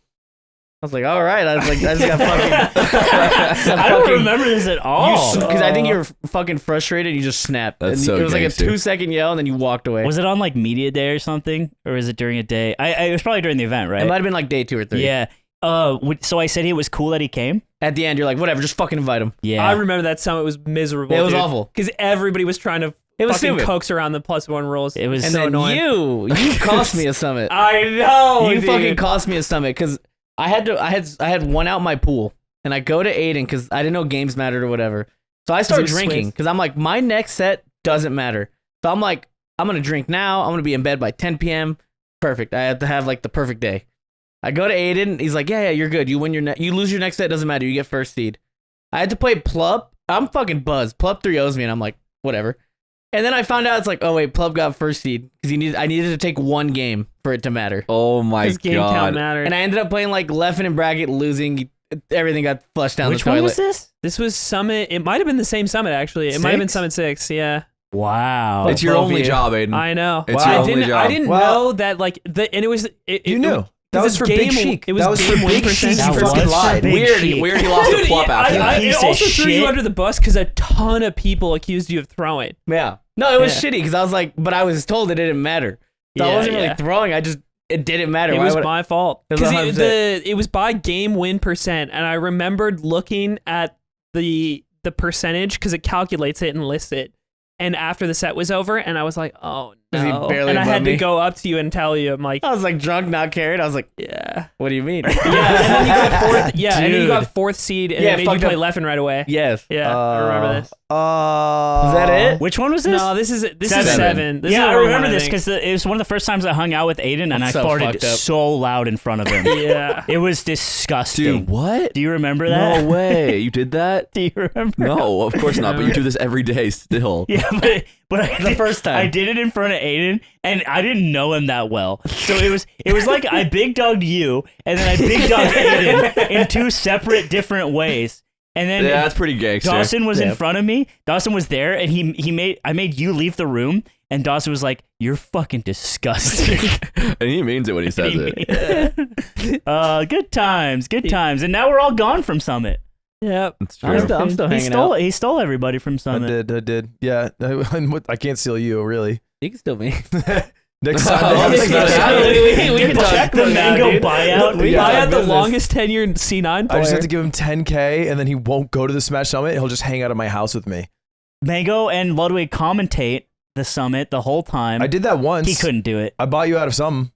all right. I was like, I just got fucking. I don't remember this at all. Because I think you were fucking frustrated and you just snapped. That's and so it was gangster. like a 2-second yell and then you walked away. Was it on like media day or something, or was it during a day? It was probably during the event, right? It might have been like day 2 or 3. Yeah. So I said it was cool that he came. At the end, you're like, whatever, just fucking invite him. Yeah. I remember that summit was miserable. It was awful. Because everybody was trying to It was fucking stupid. coax around the +1 rules. It was And so then annoying. you cost me a summit. I know. You dude. fucking cost me a summit because I had one out in my pool and I go to Aiden because I didn't know games mattered or whatever. So I start was drinking Swiss. because I'm like, my next set doesn't matter. So I'm like, I'm gonna drink now. I'm gonna be in bed by 10 p.m. Perfect. I have to have like the perfect day. I go to Aiden. He's like, yeah, you're good. You win you lose your next set. Doesn't matter. You get first seed. I had to play Plup. I'm fucking buzzed. Plup 3-0s me, and I'm like, whatever. And then I found out it's like, oh wait, Plup got first seed because I needed to take one game for it to matter. Oh my His game count god. mattered. And I ended up playing like Leffen and Bracket, losing. Everything got flushed down Which the toilet. one was this? This was Summit. It might have been the same Summit, actually. It might have been 6? Summit 6, yeah. Wow. It's your Both only of you. job, Aiden. I know. It's Wow. your I only didn't, job. I didn't Well- know that, like, and it was... You knew. That was for game, Big Sheik. It was That was game for win Big percentage. Sheik. That You was fucking for lied. Big Weird. Sheik. Weird. He lost Dude, a Plup after it that. Piece of also threw you shit. under the bus because a ton of people accused you of throwing. Yeah. No, it was Yeah. shitty because I was like, but I was told it didn't matter. So I Yeah, wasn't yeah. really throwing. It didn't matter. It Why was would- my fault. It was Because 100%. it was by game win percent, and I remembered looking at the percentage because it calculates it and lists it. And after the set was over, and I was like, oh Was he no. barely And I above had to me? go up to you and tell you, I'm like, I was like drunk, not carried. I was like, yeah. what do you mean? Yeah, and then you got fourth. Yeah, and then you Dude. got fourth seed, and Yeah, it made you fucked play up. Leffen right away. Yes. Yeah, I remember this. Is that it? Which one was this? No, this is Seven. 7. This Yeah, is I the wrong remember one, this think. because it was one of the first times I hung out with Aiden, and That's I so farted fucked up. so loud in front of him. Yeah. It was disgusting. Dude, what? Do you remember that? No way. You did that? Do you remember? No, of course not. But you do this every day still. Yeah, but I The did- first time. I did it in front of Aiden, and I didn't know him that well. So it was like I big dogged you, and then I big dogged Aiden in 2 separate different ways. And then Yeah, that's pretty gangster. Dawson was Yeah. in front of me. Dawson was there, and I made you leave the room, and Dawson was like, "You're fucking disgusting." And he means it when he says it. Good times, and now we're all gone from Summit. Yep. It's I'm true. still He hanging stole out. he stole everybody from I Summit. did. Yeah. I can't steal you, really. You can still be. Next Oh, time. next time. We can check the mango buyout. We Yeah, buy out the business. longest tenured C9 player. I just have to give him 10K, and then he won't go to the Smash Summit. He'll just hang out at my house with me. Mango and Ludwig commentate the summit the whole time. I did that once. He couldn't do it. I bought you out of something.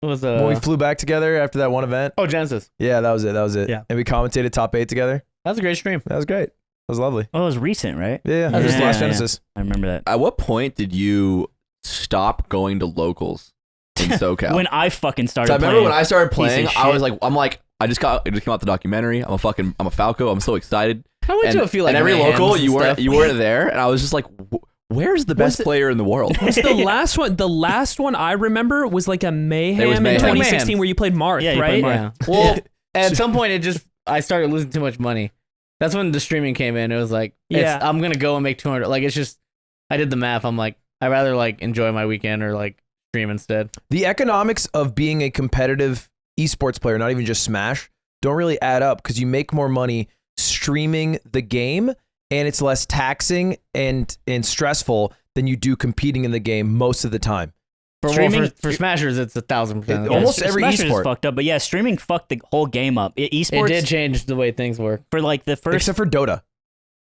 It was When we flew back together after that one event. oh, Genesis. Yeah, that was it. Yeah. And we commentated top 8 together. That was a great stream. That was great. That was lovely. Oh, it was recent, right? Yeah, that was Yeah, last yeah. Genesis. I remember that. At what point did you stop going to locals in SoCal? When I fucking started So I remember playing. when I started Piece playing, of I was shit. like, it just came out the documentary. I'm a Falco. I'm so excited. I went to a few like and every Rams local and you stuff. weren't there, and I was just like, where's the best player in the world? What's the last one? The last one I remember was like a Mayhem, It was in Mayhem. 2016 Mayhem. where you played Marth, Yeah, you right? played Marth. Yeah. Well, at some point, I started losing too much money. That's when the streaming came in. It was like, Yeah. I'm gonna go and make 200. Like, it's just, I did the math. I'm like, I'd rather like enjoy my weekend or like stream instead. The economics of being a competitive esports player, not even just Smash, don't really add up because you make more money streaming the game, and it's less taxing and stressful than you do competing in the game most of the time. For Smashers, it's 1,000%. Almost every Smash is esport. fucked up, but yeah, streaming fucked the whole game up. Esports It did change the way things work. for like the first. Except for Dota.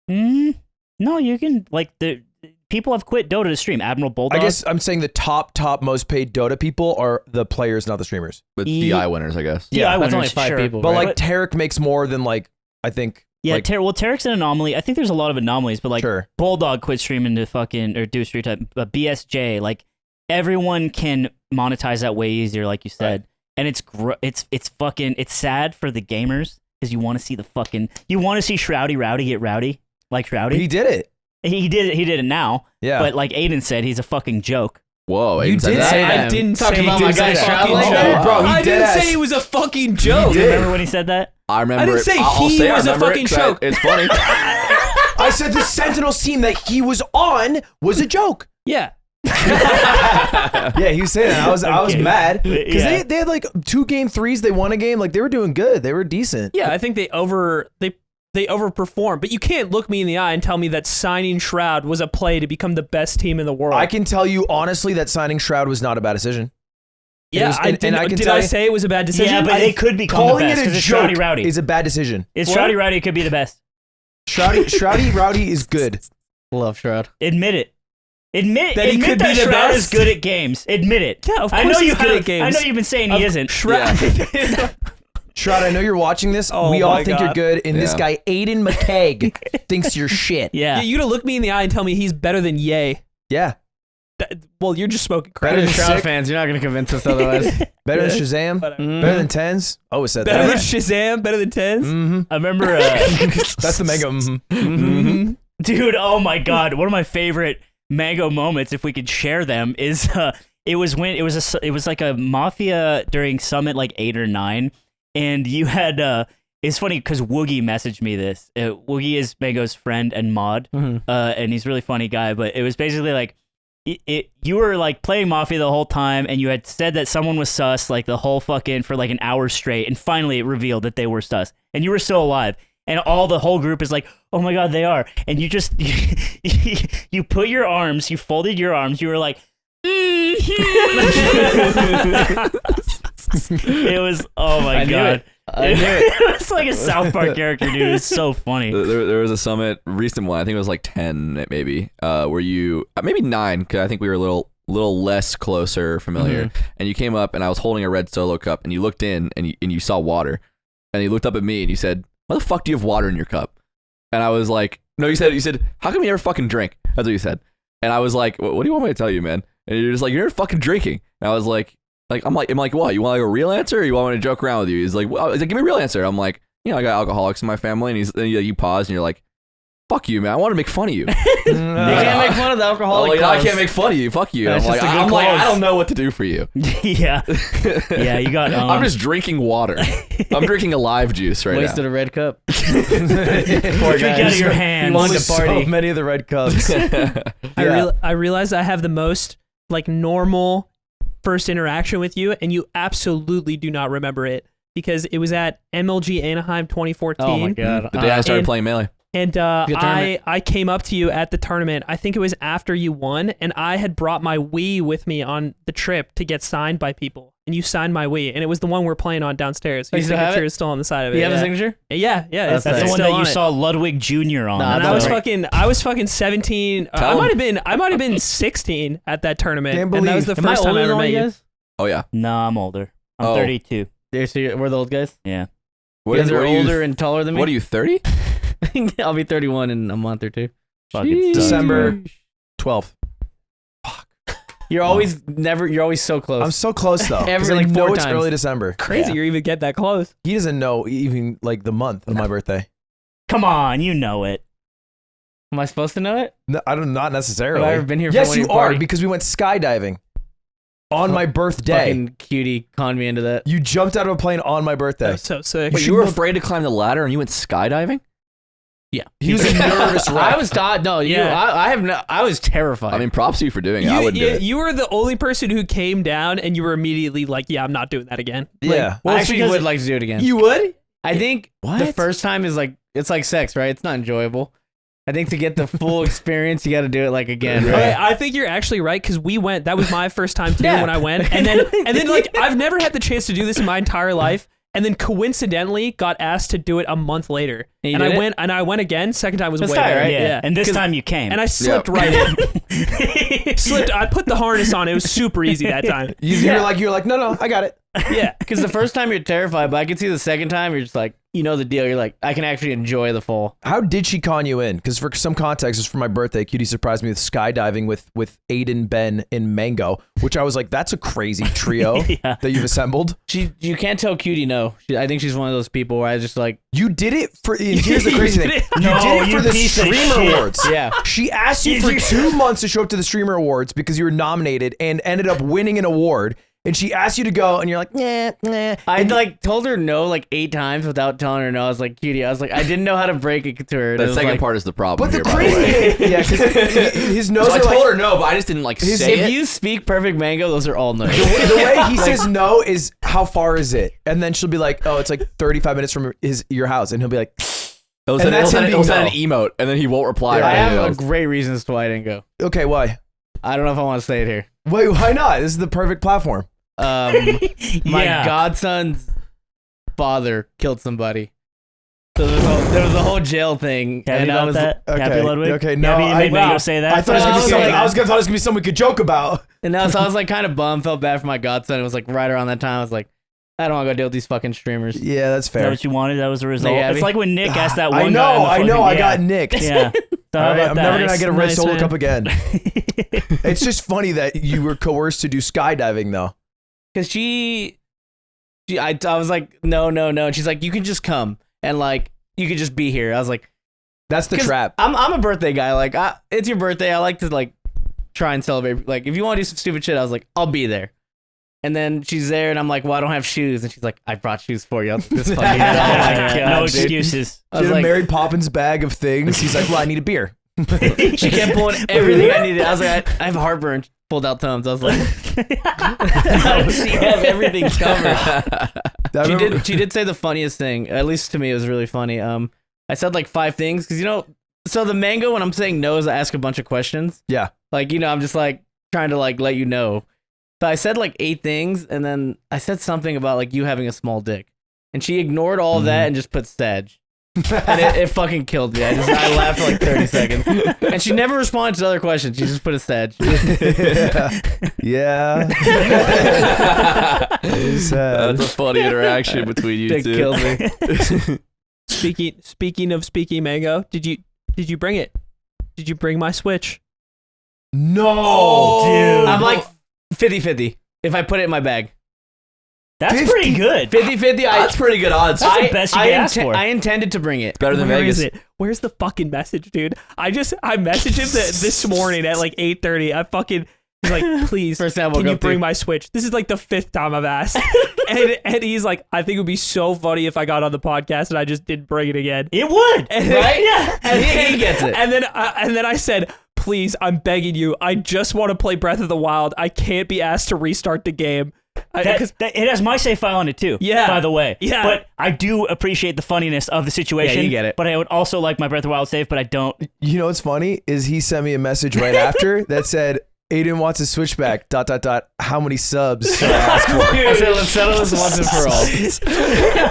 No, you can like the people have quit Dota to stream. Admiral Bulldog. I guess I'm saying the top most paid Dota people are the players, not the streamers. With E- DI winners, I guess. Yeah, that's only winners, 5 sure. people. But right? like Tarek makes more than like, I think. Yeah, like, Tarek's an anomaly. I think there's a lot of anomalies, but like Sure. Bulldog quit streaming to fucking or do stream type. But BSJ, like everyone can monetize that way easier, like you said. And it's sad for the gamers because you want to see Shroudy Rowdy get rowdy like Shroudy. He did it. He did it now. Yeah. But like Aiden said, he's a fucking joke. Whoa, You Aiden said did that? say I that. didn't Talking say about he my was guy a fucking Shroud? joke. Bro, he I dead didn't ass. say he was a fucking joke. did. Remember when he said that? I remember. I didn't say I'll he say I was a remember it fucking 'cause joke. It's funny. I said the Sentinels team that he was on was a joke. Yeah. Yeah, he was saying that. I was mad because Yeah. they had like 2 game 3s. They won a game. Like they were doing good. They were decent. Yeah, I think they overperformed, but you can't look me in the eye and tell me that signing Shroud was a play to become the best team in the world. I can tell you honestly that signing Shroud was not a bad decision. yeah, was- I and didn't, I can did tell I you- say it was a bad decision? Yeah, but it could become the Calling best it a because it's Shroudy joke Rowdy. is a bad decision. It's What? Shroudy Rowdy. It could be the best. Shroudy Rowdy is good. Love Shroud. Admit it. Admit That he could that be the Shroud best? is good at games. Admit it. Yeah, of I course know he's you good have- at games. I know you've been saying he isn't. Shroud. Shroud, I know you're watching this. Oh we all my think God. you're good, and this Yeah. guy Aiden McKeag thinks you're shit. Yeah. Yeah, you to look me in the eye and tell me he's better than Ye. Yeah, Well, you're just smoking Better crack. than Shroud Sick. fans, you're not gonna convince us otherwise. better than Shazam. Whatever. Better than Tens. Always said Better than that. Shazam, better than Tens. Mm-hmm. I remember, That's the mega. Mm-hmm. dude. Oh my god, one of my favorite Mango moments, if we could share them, is it was when it was like a Mafia during Summit like 8 or 9, and you had it's funny because Woogie messaged me this. Woogie is Mango's friend and mod, and he's a really funny guy. But it was basically like you were like playing Mafia the whole time, and you had said that someone was sus like the whole fucking for like an hour straight, and finally it revealed that they were sus, and you were still alive. And the whole group is like, oh my god, they are. And you just, you put your arms, you folded your arms, you were like, it was, oh my I knew god. it. I knew it. It was like a South Park character, dude. It was so funny. There was a summit, recent one. I think it was like 10, maybe, where you maybe 9, because I think we were a little less closer, familiar. And you came up, and I was holding a red solo cup, and you looked in, and you saw water, and you looked up at me, and you said, "Why the fuck do you have water in your cup?" And I was like, "No," you said, "How come you never fucking drink?" That's what you said. And I was like, "What do you want me to tell you, man?" And you're just like, "You're never fucking drinking." And I was like, I'm like, what? You want like a real answer, or you want me to joke around with you? He's like, give me a real answer. I'm like, I got alcoholics in my family, and you pause, and you're like, "Fuck you, man! I want to make fun of you." You can't make fun of the alcoholic. I can't make fun of you. Fuck you. That's I'm just like, a good I close. don't know what to do for you. Yeah. Yeah, you got, I'm just drinking water. I'm drinking a live juice right Wasted now. a red cup. drink out of your hands. Wanted Only to party. so many of the red cups. I realized I have the most like normal first interaction with you, and you absolutely do not remember it because it was at MLG Anaheim 2014. Oh my god. The day I started And- playing Melee. And Good tournament. I came up to you at the tournament. I think it was after you won, and I had brought my Wii with me on the trip to get signed by people. And you signed my Wii, and it was the one we're playing on downstairs. Oh, Your you still have signature it? is still on the side of it. You have a yeah. signature? Yeah. That's That's the It's one still that you on it. saw Ludwig Jr. on. Nah, And that's I was fucking 17. Tell I him. might have been 16 at that tournament. Can't And that was the Am I first time older I than ever all met you you. guys? Oh yeah. No, I'm older. I'm Oh. 32. We're the old guys. Yeah. You guys are what older and taller than me. What are you, 30? I'll be 31 in a month or two. Fucking sucks. December 12th. You're always so close. I'm so close though. 'Cause Every, I like, know 4 it's times. early December. Crazy you even get that close. He doesn't know even like the month of my birthday. Come on, you know it. Am I supposed to know it? No, I don't. Not necessarily. Have I ever been here for Yes, one of you your are party? because we went skydiving on my birthday. Fucking cutie conned me into that. You jumped out of a plane on my birthday. That's so sick. Wait, you were afraid to climb the ladder and you went skydiving? Yeah. He was a nervous wreck. I was taught. No, Yeah. I was terrified. I mean, props to you for doing it. I wouldn't do it. You were the only person who came down, and you were immediately like, "Yeah, I'm not doing that again." Yeah. I it's actually because would like to do it again. You would? I think the What? first time is like it's like sex, right? It's not enjoyable. I think to get the full experience, you got to do it like again, right? I think you're actually right because we went. That was my first time too Yeah. when I went, and then like I've never had the chance to do this in my entire life, and then coincidentally got asked to do it a month later, And you and did I it? went, and I went again. Second time was That's way tight, better. right? Yeah. And this 'Cause- time you came. And I slipped right in. Slipped. I put the harness on. It was super easy that time. You're like, no, I got it. Yeah. Because the first time you're terrified, but I can see the second time you're just like, you know the deal. You're like, I can actually enjoy the fall. How did she con you in? Because for some context, it's for my birthday. Cutie surprised me with skydiving with Aiden, Ben, and Mango, which I was like, that's a crazy trio Yeah. that you've assembled. You can't tell cutie no. I think she's one of those people where I just like, You did it for. Here's the crazy thing. You No, did it you for the piece of streamer shit. awards. yeah. She asked you for 2 months to show up to the streamer awards because you were nominated and ended up winning an award. And she asked you to go, and you're like, nah. I And like told her no like 8 times without telling her no. I was like, cutie. I was like, I didn't know how to break it to her. And it The was second like, part is the problem But the here, by the crazy way. thing, yeah, because his nose So I are like, told her no, but I just didn't like say if it. you speak perfect Mango, those are all no. the way he says no is how far is it? And then she'll be like, oh, it's like 35 minutes from your house. And he'll be like, He'll And send, that's him he'll being send an no. emote, and then he won't reply. I or anything have a else. great reason as to why I didn't go. okay, why? I don't know if I want to say it here. Wait, why not? This is the perfect platform. My Yeah. godson's father killed somebody. So there was a whole jail thing, Happy and I about was that? Okay, Happy, Ludwig? okay, no, Happy you I- made Mango wow. say that? I thought it was I gonna be was something. like- I was gonna thought it was gonna be something we could joke about. and now so I was like kind of bummed, felt bad for my godson. It was like right around that time. I was like, I don't want to go deal with these fucking streamers. Yeah, that's Is that fair. what you wanted? That was the result. Yeah, It's like when Nick asked that one I guy. on the know, fucking- I yeah. got nicked. Yeah. So how All right, about I'm that? never gonna get a red Nice, solo man. cup again. It's just funny that you were coerced to do skydiving, though. Cause I was like, no. And she's like, you can just come and like you could just be here. I was like, That's the 'cause trap. I'm a birthday guy. Like it's your birthday. I like to like try and celebrate. Like if you want to do some stupid shit, I was like, I'll be there. And then she's there, and I'm like, well, I don't have shoes. And she's like, I brought shoes for you. This fucking, oh my Yeah, God, no dude. excuses. I She was had a like, Mary Poppins bag of things. He's like, well, I need a beer. she kept pulling everything I needed. I was like, I have heartburn. She pulled out Tums. I was like, how does she have everything covered? She did say the funniest thing. At least to me, it was really funny. I said like 5 things because so the Mango, when I'm saying no, is I ask a bunch of questions. Yeah. Like I'm just like trying to like let you know. So I said like 8 things, and then I said something about like you having a small dick, and she ignored all of that and just put Sedge. And it fucking killed me. I laughed for like 30 seconds. And she never responded to other questions. She just put a Sedge. Yeah. It's, That's a funny interaction between you It two. killed me. Speaking of Mango, did you bring it? Did you bring my Switch? no. dude. I'm like 50-50 if I put it in my bag. That's pretty good. 50-50. That's pretty good odds. That's the best you can ask for. I intended to bring it. Better than Where Vegas. is it? Where's the fucking message, dude? I messaged him this morning at like 8:30. I fucking was like, please, First time I woke can you up to. bring my Switch? This is like the 5th time I've asked. and he's like, I think it would be so funny if I got on the podcast and I just didn't bring it again. It would. And Right? Yeah. And He gets it. And then I said, please, I'm begging you. I just want to play Breath of the Wild. I can't be asked to restart the game. It has my save file on it too. Yeah. By the way. Yeah. But I do appreciate the funniness of the situation. Yeah, you get it. But I would also like my Breath of the Wild save, but I don't. You know what's funny is he sent me a message right after that said, Aiden wants a switchback, ... How many subs should I ask for? I said, let's settle this once and for all.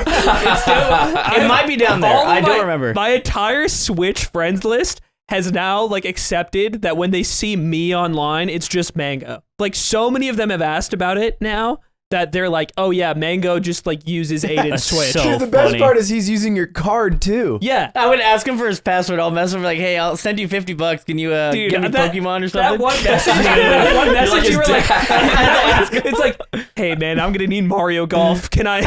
It might be down there. I don't remember. My entire Switch friends list has now like accepted that when they see me online, it's just Mango. Like so many of them have asked about it now that they're like, oh yeah, Mango just like uses Aiden's Switch. So Dude, the best funny. part is he's using your card too. Yeah. I would ask him for his password. I'll mess with him like, hey, I'll send you $50. Can you Dude, give me that- Pokemon or something? That one message, you were like, it's like, hey man, I'm gonna need Mario Golf. Can I?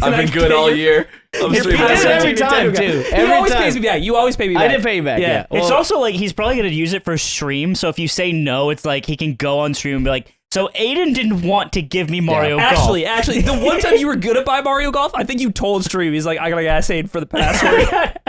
I've been good all year. I'm He streaming does it that. every time too. You Every always time. pays me back. You always pay me back. I did pay you back. Yeah. It's Well, also like he's probably going to use it for stream. So if you say no, it's like he can go on stream and be like, so Aiden didn't want to give me Mario Golf. Actually, the one time you were gonna buy Mario Golf, I think you told stream. He's like, I gotta ask Aiden for the password.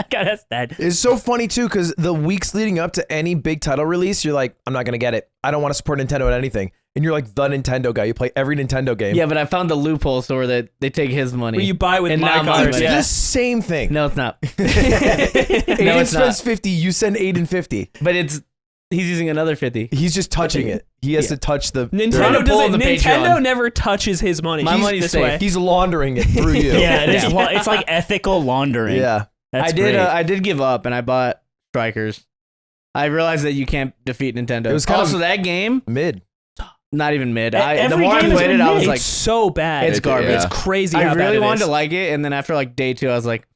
God, that's that. It's so funny too because the weeks leading up to any big title release, you're like, I'm not gonna get it. I don't want to support Nintendo at anything. And you're like the Nintendo guy. You play every Nintendo game. yeah, but I found the loophole so that they take his money. Where you buy with And my not card. mine. It's Yeah. the same thing. No, it's not. Aiden it's spends not. 50. You send Aiden 50. But he's using another 50. He's just touching it. He has to touch the Trying Nintendo to pull doesn't. the Nintendo Patreon. never touches his money. My He's money's this safe. way. He's laundering it through you. Yeah, it is. It's like ethical laundering. Yeah. That's I did. great. I did give up, and I bought Strikers. I realized that you can't defeat Nintendo. It was kind also of- that game, Mid. not even mid. The Every more I game has played been it, I was mid. like, It's so bad. it's garbage. Yeah. It's crazy. I how bad really it wanted is. to like it, and then after like day 2, I was like,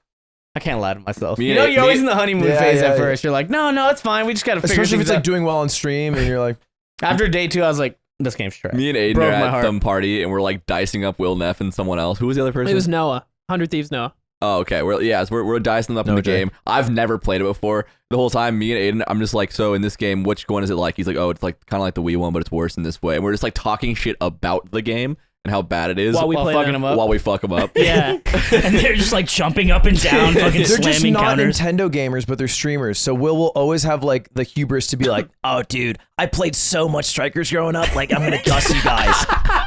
I can't lie to myself. Me You and know, it- you're always me- in the honeymoon Yeah, phase yeah, at yeah. first. You're like, no, it's fine. We just gotta figure Especially if things it's like out. doing well on stream and you're like, After day 2, I was like, this game's trash. Me and Aiden Broke are my at heart. some party and we're like dicing up willneff and someone else. Who was the other person? It was Noah. 100 Thieves Noah. Oh, okay. We're dicing them up in No, the Jay. game. I've never played it before. The whole time, me and Aiden, I'm just like, so in this game, which one is it like? He's like, oh, it's like kind of like the Wii one, but it's worse in this way. And we're just like talking shit about the game and how bad it is While we While play fucking them. them up. while we fuck them up. Yeah. and they're just like jumping up and down, fucking they're just slamming not counters. Nintendo gamers, but they're streamers. So Will always have like the hubris to be like, oh, dude, I played so much Strikers growing up. Like, I'm going to dust you guys.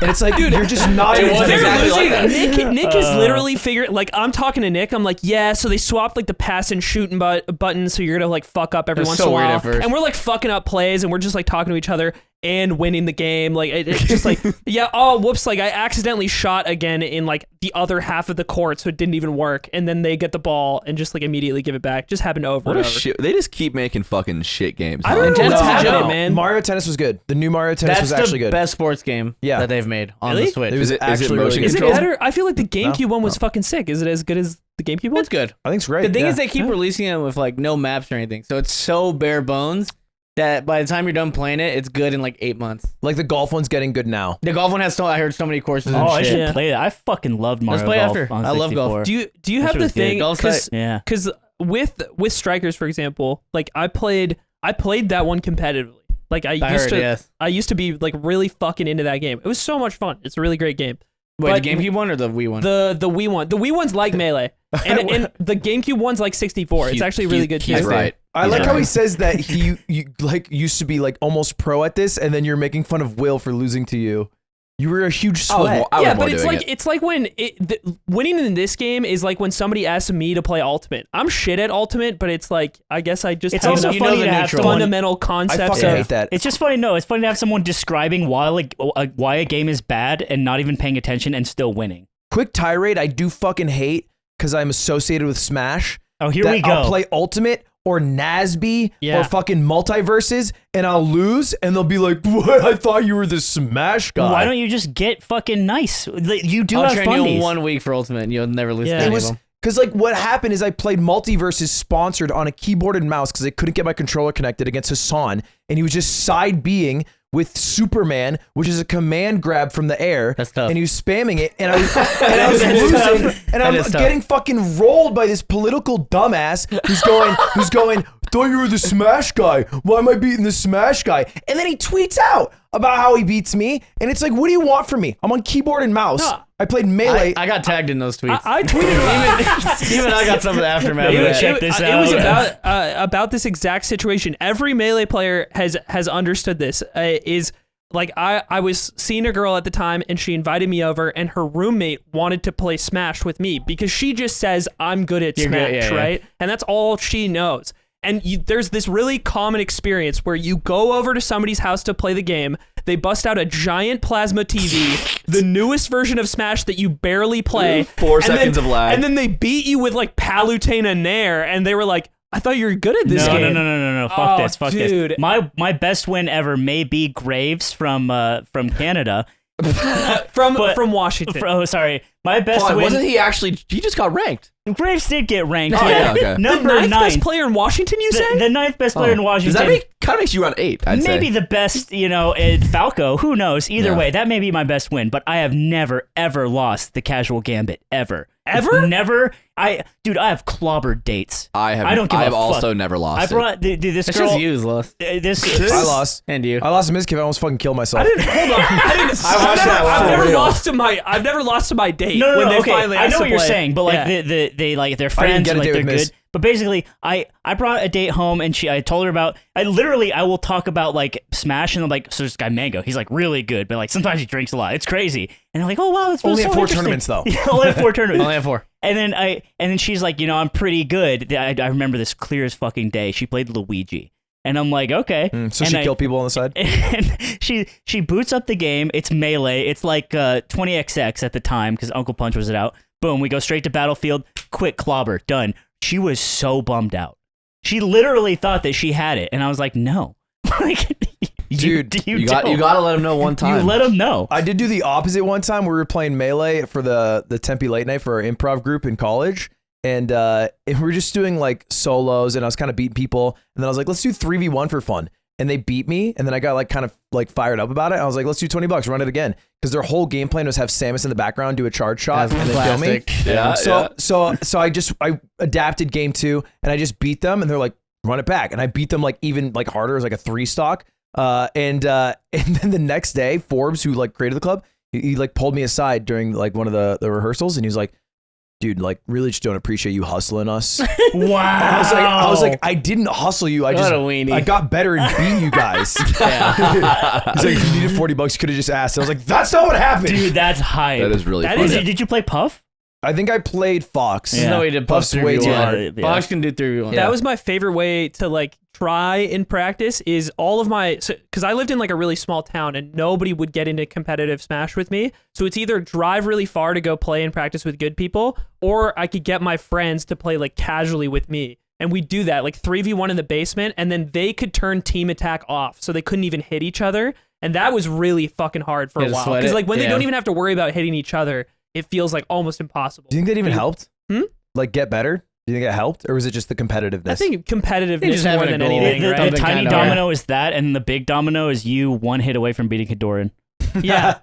And it's like, dude, you're just not a It was Nintendo exactly gamer. like that. Nick is literally figuring, like, I'm talking to Nick. I'm like, yeah, so they swapped like the pass and shoot buttons, so you're gonna like fuck up every It was once so in a weird while. at first. And we're like fucking up plays, and we're just like talking to each other and winning the game. Like it's just like, yeah, oh whoops, like I accidentally shot again in like the other half of the court, so it didn't even work. And then they get the ball and just like immediately give it back. Just happened over What and a over. shit. They just keep making fucking shit games. I don't know Nintendo's what's a happening, joke. man. Mario Tennis was good. The new Mario Tennis That's was actually the good. best sports game Yeah. that they've made on Really? the Switch. It was Is it actually motion really Is it good. control? better? I feel like the GameCube one was No. fucking sick. Is it as good as the GameCube one? It's good. I think it's great. The thing yeah. is, they keep releasing them with like no maps or anything, so it's so bare bones that by the time you're done playing it, it's good in like 8 months. Like the golf one's getting good now. The golf one has I heard so many courses Oh, and I shit. should Yeah. play that. I fucking loved Mario Let's play Golf after. on I love golf. 64. Do you That have shit the was good. thing? Golf site. Yeah. Because with Strikers, for example, like I played that one competitively. Like I I used heard, to, yes. I used to be like really fucking into that game. It was so much fun. It's a really great game. Wait, But the GameCube one or the Wii one? The Wii one, the Wii one's like Melee, and the GameCube one's like 64. It's actually really good He's too. right. I He's like how right. he says that you like used to be like almost pro at this, and then you're making fun of Will for losing to you. You were a huge I was sweat. more- I was Yeah, more but doing it. it's like when winning in this game is like when somebody asks me to play Ultimate. I'm shit at Ultimate, but it's like I guess I just It's have also enough funny to have someone. fundamental I concepts fucking of hate that. It's just funny. No, it's funny to have someone describing why a game is bad and not even paying attention and still winning. Quick tirade I do fucking hate because I'm associated with Smash. Oh, here that we go. I'll play Ultimate or Nasby Yeah. or fucking Multiverses, and I'll lose, and they'll be like, "What? I thought you were the Smash guy." Why don't you just get fucking nice? You do I'll have train you fundies. in 1 week for Ultimate, and you'll never lose Yeah. to It any was of them. because like what happened is I played Multiverses sponsored on a keyboard and mouse because I couldn't get my controller connected against Hassan, and he was just side Bing with Superman, which is a command grab from the air. That's tough. And he was spamming it, and I was losing, and I'm That is tough. getting fucking rolled by this political dumbass who's going, thought you were the Smash guy. Why am I beating the Smash guy? And then he tweets out about how he beats me, and it's like, what do you want from me? I'm on keyboard and mouse. No. I played Melee. I got tagged in those tweets. I tweeted about Even I got some of the aftermath of Maybe that. check this It was out. about this exact situation. Every Melee player has understood this. Is like I was seeing a girl at the time and she invited me over and her roommate wanted to play Smash with me because she just says I'm good at Smash, right? And that's all she knows. And there's this really common experience where you go over to somebody's house to play the game. They bust out a giant plasma TV, the newest version of Smash that you barely play. 4 seconds of lag. And then they beat you with like Palutena and Nair, and they were like, I thought you were good at this game. No. Fuck this. Fuck dude. this. My best win ever may be Graves from Canada. from Washington. Sorry. My best win. Wasn't he actually? He just got ranked. Graves did get ranked. Oh, yeah, okay. Number the ninth 9. best player in Washington, you say? The 9th best player in Washington. Does that kind of makes you around 8? I'd Maybe say. the best, Falco. Who knows? Either way, that may be my best win. But I have never, ever lost the casual gambit. Ever. Never. I have clobbered dates. I have. I don't give I a have fuck. also never lost. I brought this It's girl. just you lost. I lost. And you. I lost a miskick. I almost fucking killed myself. Hold on. I've never lost to my date. No, when they okay. finally I know asked what to you're play. saying, but like they like their friends, get a like date they're with Miss. good. But basically, I brought a date home, and I told her about. I will talk about like Smash, and I'm like, so this guy Mango, he's like really good, but like sometimes he drinks a lot. It's crazy, and they're like, oh wow, that's Only so at 4 interesting. tournaments though. Yeah, only at 4 tournaments. Only have 4. And then she's like, I'm pretty good. I remember this clear as fucking day. She played Luigi. And I'm like, okay. So she killed people on the side? And she boots up the game. It's melee. It's like 20XX at the time because Uncle Punch was it out. Boom, we go straight to Battlefield. Quick clobber, done. She was so bummed out. She literally thought that she had it. And I was like, no. Like, Dude, You got to let him know one time. You let him know. I did do the opposite one time. We were playing Melee for the Tempe Late Night for our improv group in college. And we were just doing like solos and I was kind of beating people. And then I was like, let's do 3v1 for fun. And they beat me. And then I got like kind of like fired up about it. I was like, let's do $20, run it again. Because their whole game plan was have Samus in the background, do a charge shot, That's and then kill me. classic. Yeah. So I adapted game 2 and I just beat them. And they're like, run it back. And I beat them like even like harder. It was like a 3 stock. And then the next day, Forbes, who like created the club, he like pulled me aside during like one of the rehearsals, and he was like, "Dude, like really just don't appreciate you hustling us." Wow. I was like, I didn't hustle you. I got better and beat you guys. He's like, if you needed $40, you could have just asked. I was like, that's not what happened. Dude, that's hype. That is really funny. Did you play Puff? I think I played Fox. Yeah. No, he did Puff's Puff's way too 3v1. hard. Yeah. Fox can do 3v1. That was my favorite way to like try and practice is all of my, because I lived in like a really small town and nobody would get into competitive Smash with me. So it's either drive really far to go play and practice with good people, or I could get my friends to play like casually with me. And we'd do that like 3v1 in the basement, and then they could turn team attack off. So they couldn't even hit each other. And that was really fucking hard for a while. Because like when they don't even have to worry about hitting each other, it feels like almost impossible. Do you think that even helped? Like get better? Do you think it helped, or was it just the competitiveness? I think competitiveness just more having a than goal. anything, The right? tiny kinda domino is that, and the big domino is you 1 hit away from beating Kadoran. Yeah.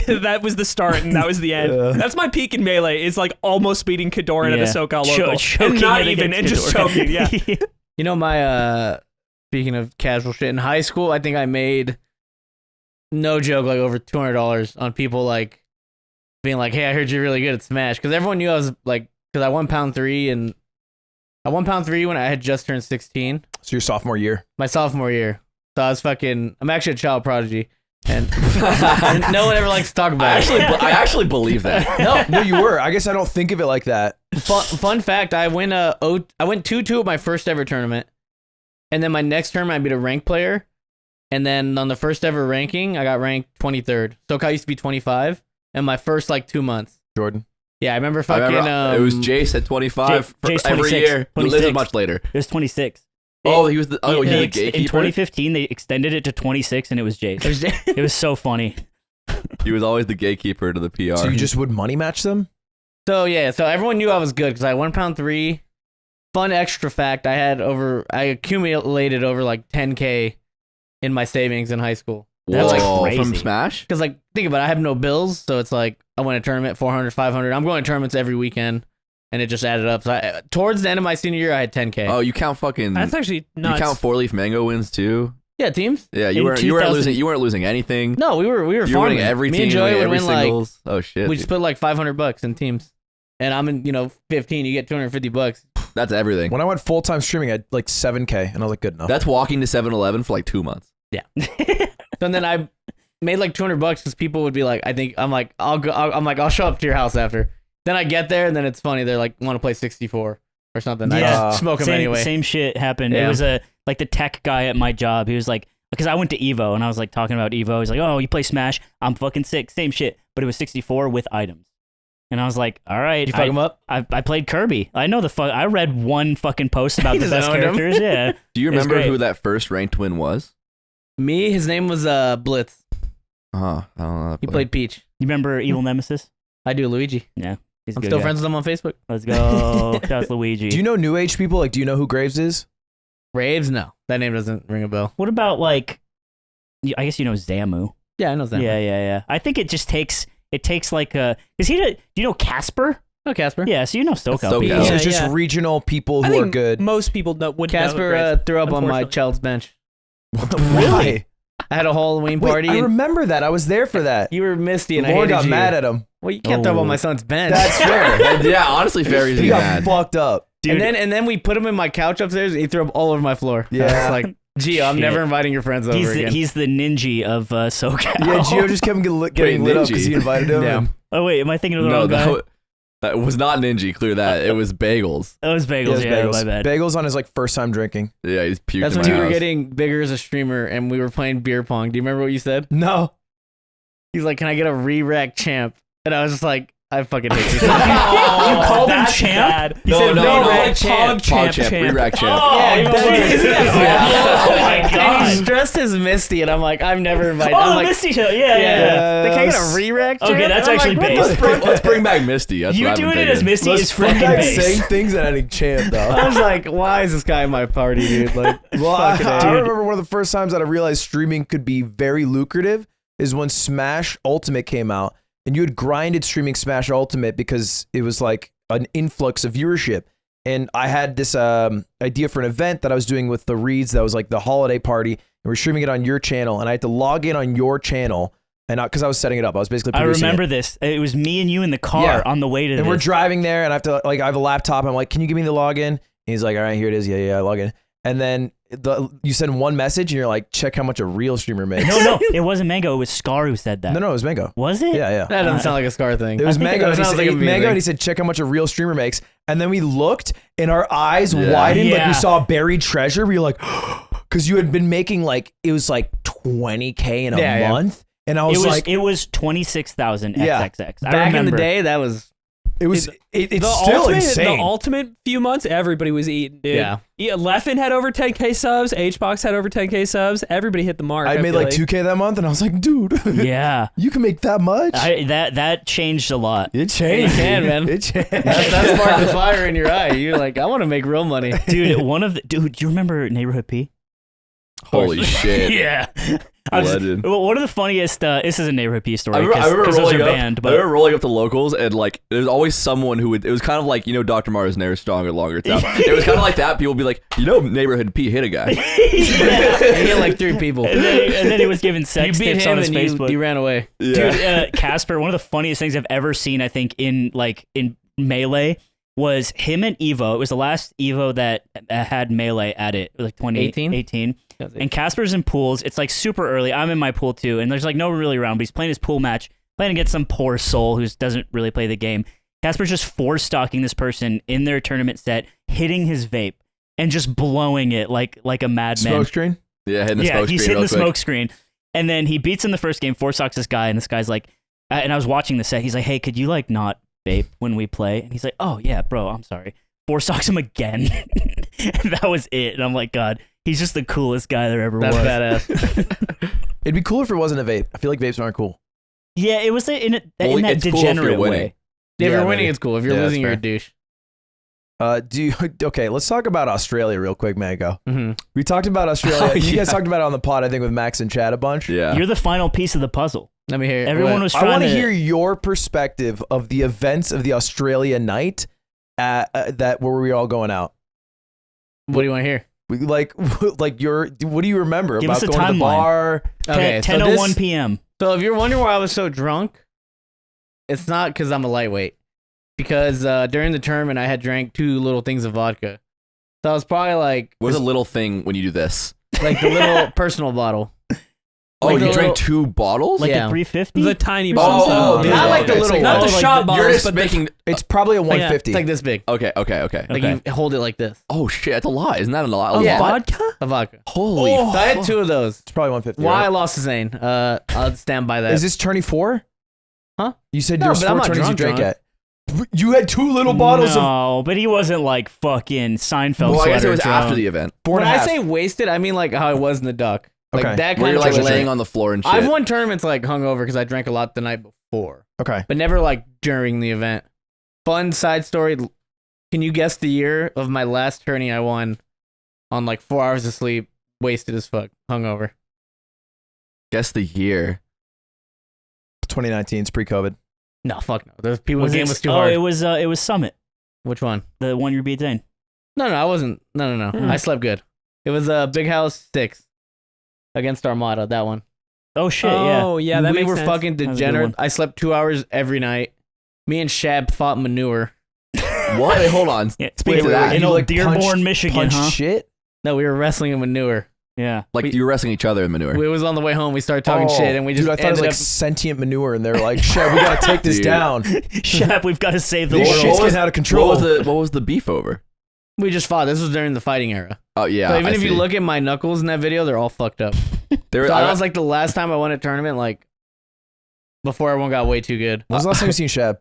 That was the start and that was the end. Yeah. That's my peak in Melee. Is like almost beating Kadoran at a SoCal local. Choking and not it even, against and just Kadoran. choking, yeah. You know, my speaking of casual shit, in high school, I think I made, no joke, like over $200 on people like being like, "Hey, I heard you're really good at Smash," because everyone knew I was like, because I won Pound 3 and I won Pound 3 when I had just turned 16, So your sophomore year. my sophomore year. So I was I'm actually a child prodigy, and no one ever likes to talk about it. I actually believe that. No, you were. I guess I don't think of it like that. Fun fact: I went 2-2 at my first ever tournament, and then my next tournament I beat a ranked player, and then on the first ever ranking I got ranked 23rd. SoCal used to be 25, in my first like 2 months. Jordan. Yeah, I remember I fucking. remember, it was Jace at 25 Jace for every 26, year. This is 26. much later. It was 26. Oh, he was the In gatekeeper. 2015, they extended it to 26, and it was Jace. It was so funny. He was always the gatekeeper to the PR. So you just would money match them? So yeah, so everyone knew I was good because I won Pound 3. Fun extra fact: I accumulated over like 10K in my savings in high school. That's Whoa, crazy. from Smash? Because like think about it, I have no bills, so it's like I win a tournament, 400, 500. I'm going to tournaments every weekend, and it just added up. So towards the end of my senior year, I had 10K. Oh, you count fucking. That's actually nuts. You count 4-leaf mango wins too. Yeah, teams. Yeah, In you weren't 2000 losing anything. No, we were You were farming. winning every Me team, and Joey would every win like singles. Oh shit, we just put like $500 in teams, and I'm in 15. You get $250. that's everything. When I went full time streaming, I had like 7K, and I was like, good enough. That's walking to 7-Eleven for like 2 months. So then made like $200 because people would be like, I'll show up to your house after. Then I get there and then it's funny. They're like, want to play 64 or something. I Yeah. just smoke them anyway. Same shit happened. Yeah. It was like the tech guy at my job. He was like, because I went to Evo and I was like talking about Evo. He's like, oh, you play Smash? I'm fucking sick. Same shit, but it was 64 with items. And I was like, all right. You fuck him up? I played Kirby. I know the fuck. I read one fucking post about the best owned him. characters. Yeah. Do you It was remember great. who that first ranked win was? Me, his name was Blitz. I don't know. that He player. played Peach. You remember Evil Nemesis? I do Luigi. Yeah. He's a I'm good still guy. friends with him on Facebook. Let's go. That's Luigi. Do you know New Age people? Like, do you know who Graves is? Raves? No. That name doesn't ring a bell. What about like, I guess you know Zamu. Yeah, I know that. Yeah. I think it just takes like do you know Casper? Oh, Casper. Yeah, so you know SoCal SoCal. people. So Yeah, it's just yeah. regional people I who are think good. most people would know who Casper Graves, threw up on my unfortunately. child's bench. Really? I had a Halloween Wait, party. I and remember that. I was there for that. you were misty and I Lauren hated got you. mad at him. Well, you can't throw up on Oh. my son's bench. That's fair. Yeah, honestly, fair He easy got mad. fucked up. Dude, and then we put him in my couch upstairs and he threw up all over my floor. Yeah. I was like, Gio, I'm Shit. never inviting your friends over again. he's the ninja of SoCal. Yeah, Gio just kept getting lit up because Ninja. he invited him. Yeah. and- Oh wait, am I thinking of the No, wrong guy? that was not Ninja. Clear that. It was Bagels. That was Bagels. Yeah, Yeah, bagels. my bad. Bagels on his like first time drinking. Yeah, he's puked That's in when my you were house. getting bigger as a streamer and we were playing beer pong. Do you remember what you said? No. He's like, can I get a re-rack champ? And I was just like, I fucking hate you. You called him That's champ? bad. He said re-rack Pog champ. champ. Re-rack champ. Oh, Yeah, oh my And god. he's dressed as Misty, and I'm like, I'm never invited. Oh, I'm the like, Misty show. Yeah. They can't get Yes. a re-rack champ? Okay, that's And I'm actually like, what based. the Let's bring back Misty. That's You what I've doing been it as thinking. Misty is Bring freaking back base. saying things that I think champ though. I was like, why is this guy in my party, dude? Like, Well, I fucking A. remember one of the first times that I realized streaming could be very lucrative is when Smash Ultimate came out, and you had grinded streaming Smash Ultimate because it was like an influx of viewership. And I had this idea for an event that I was doing with the Reeds that was like the holiday party, and we're streaming it on your channel, and I had to log in on your channel, and because I was setting it up, I was basically I producing remember it. this. It was me and you in the car Yeah. on the way to And this. we're driving there, and I have to I have a laptop. I'm like, can you give me the login? And he's like, all right, here it is. Yeah, I log in. And then you send one message, and you're like, check how much a real streamer makes. No, it wasn't Mango. It was Scar who said that. No, it was Mango. Was it? Yeah. That doesn't sound like a Scar thing. It was I think Mango. it And he sounds said, like a me Mango, thing. and he said, check how much a real streamer makes. And then we looked, and our eyes Yeah. widened like Yeah. we saw buried treasure. We were like, because you had been making like, it was like 20K in a Yeah. month. And I was, like, it was 26,000 Yeah. XXX. I Back in remember. the day, that was it's The still ultimate, insane. The ultimate few months, everybody was eating, dude. Yeah. Leffen had over 10K subs. HBox had over 10K subs. Everybody hit the mark. I made feel like 2K that month, and I was like, dude, Yeah. you can make that much? That changed a lot. It changed. You can, man. It changed. that sparked the fire in your eye. You're like, I want to make real money. Dude, do you remember Neighborhood P? Holy shit. Yeah. Legend. One of the funniest, this is a Neighborhood P story. I remember Because those rolling are up. banned, I but remember rolling up to locals, and like, there's always someone who would. It was kind of like, Dr. Mario's never stronger, longer. It's out. It was kind of like that. People would be like, Neighborhood P hit a guy. You hit like 3 people. and then he was giving You sex beat tips him on his and Facebook. you ran away. Yeah. Dude, Casper, one of the funniest things I've ever seen, I think, in Melee was him and Evo. It was the last Evo that had Melee at it, like 2018. And Casper's in pools. It's like super early. I'm in my pool too, and there's like no one really around, but he's playing his pool match, playing against some poor soul who doesn't really play the game. Casper's just four-stalking this person in their tournament set, hitting his vape, and just blowing it like a madman. Smoke screen? Yeah, hitting the smoke He's screen hitting real the quick. smoke screen. And then he beats in the first game, four-stocks this guy, and this guy's like, and I was watching the set, he's like, hey, could you like not vape when we play? And he's like, oh yeah, bro, I'm sorry. Four-stocks him again. And that was it. And I'm like, God, he's just the coolest guy there ever That's was. badass. It'd be cool if it wasn't a vape. I feel like vapes aren't cool. Yeah, it was in that Well, it's cool if you're degenerate winning. way. If Yeah, you're winning, maybe. it's cool. If you're Yeah, that's losing, you're a fair. douche. Okay, let's talk about Australia real quick, Mango. Mm-hmm. We talked about Australia. Oh, You guys yeah. talked about it on the pod, I think, with Max and Chad a bunch. Yeah. You're the final piece of the puzzle. Let me hear it. Everyone What? was I trying want to to hear your perspective of the events of the Australia night that where we were all going out. What do you want to hear? Like your, what do you remember Give about us a going to the timeline. bar? Okay, so 10:01 this- p.m. So if you're wondering why I was so drunk, it's not because I'm a lightweight. Because during the tournament, I had drank 2 little things of vodka. So I was probably like What's a little thing when you do this? the little personal bottle. Oh, Like you the drank little- 2 bottles? Like Yeah. a 350? The tiny Oh, bottles. oh, though. not like the okay. little So Not the ones. shot You're bottles, just but making. It's probably a 150. It's like this big. Okay. Like Okay. you hold it like this. Oh shit, that's a lot. Isn't that a lot? Yeah. vodka? A vodka. Holy. So I had 2 of those. It's probably 150. Why I right? lost to Zane. I'll stand by that. Is this tourney 4? Huh? You said No, there was but 4 I'm not tourneys you drunk, drank at. You had 2 little bottles of No, but he wasn't like fucking Seinfeld Well, I guess it sweater was drunk. after the event. 4 when and a I half. say wasted, I mean like how I was in the duck. Like Okay. that Where kind you're of like shit. laying on the floor and shit. I've won tournaments like hungover because I drank a lot the night before, Okay. but never like during the event. Fun side story. Can you guess the year of my last tourney I won on like 4 hours of sleep, wasted as fuck, hungover? Guess the year. 2019. It's pre-COVID. No, fuck no. The people Was the game it- was too oh, hard. it was Summit, Which one? the one you beat Zane. No, I wasn't. No. I slept good. It was Big House 6 against Armada. That one. Oh shit, yeah. Oh, yeah, that we makes were sense. fucking That was a good degenerate. one. I slept 2 hours every night. Me and Shab fought manure. What? Wait, hold on. Yeah, Speak speaking to of that. in You, old like, Dearborn, punched- Michigan, Punch huh? shit? No, we were wrestling in manure. Yeah. Like you were wrestling each other in manure. It was on the way home. We started talking Oh, shit, and we just dude, I thought it was ended like up. sentient manure, and they're like, "Shit, we gotta take this Dude. down. Shap, we've got to save the This world. shit's getting out of control." What was the beef over? We just fought. This was during the fighting era. Oh yeah. So even I if you see. look at my knuckles in that video, they're all fucked up. there, So that was like the last time I won a tournament, like before everyone got way too good. When was the last time you seen Shab?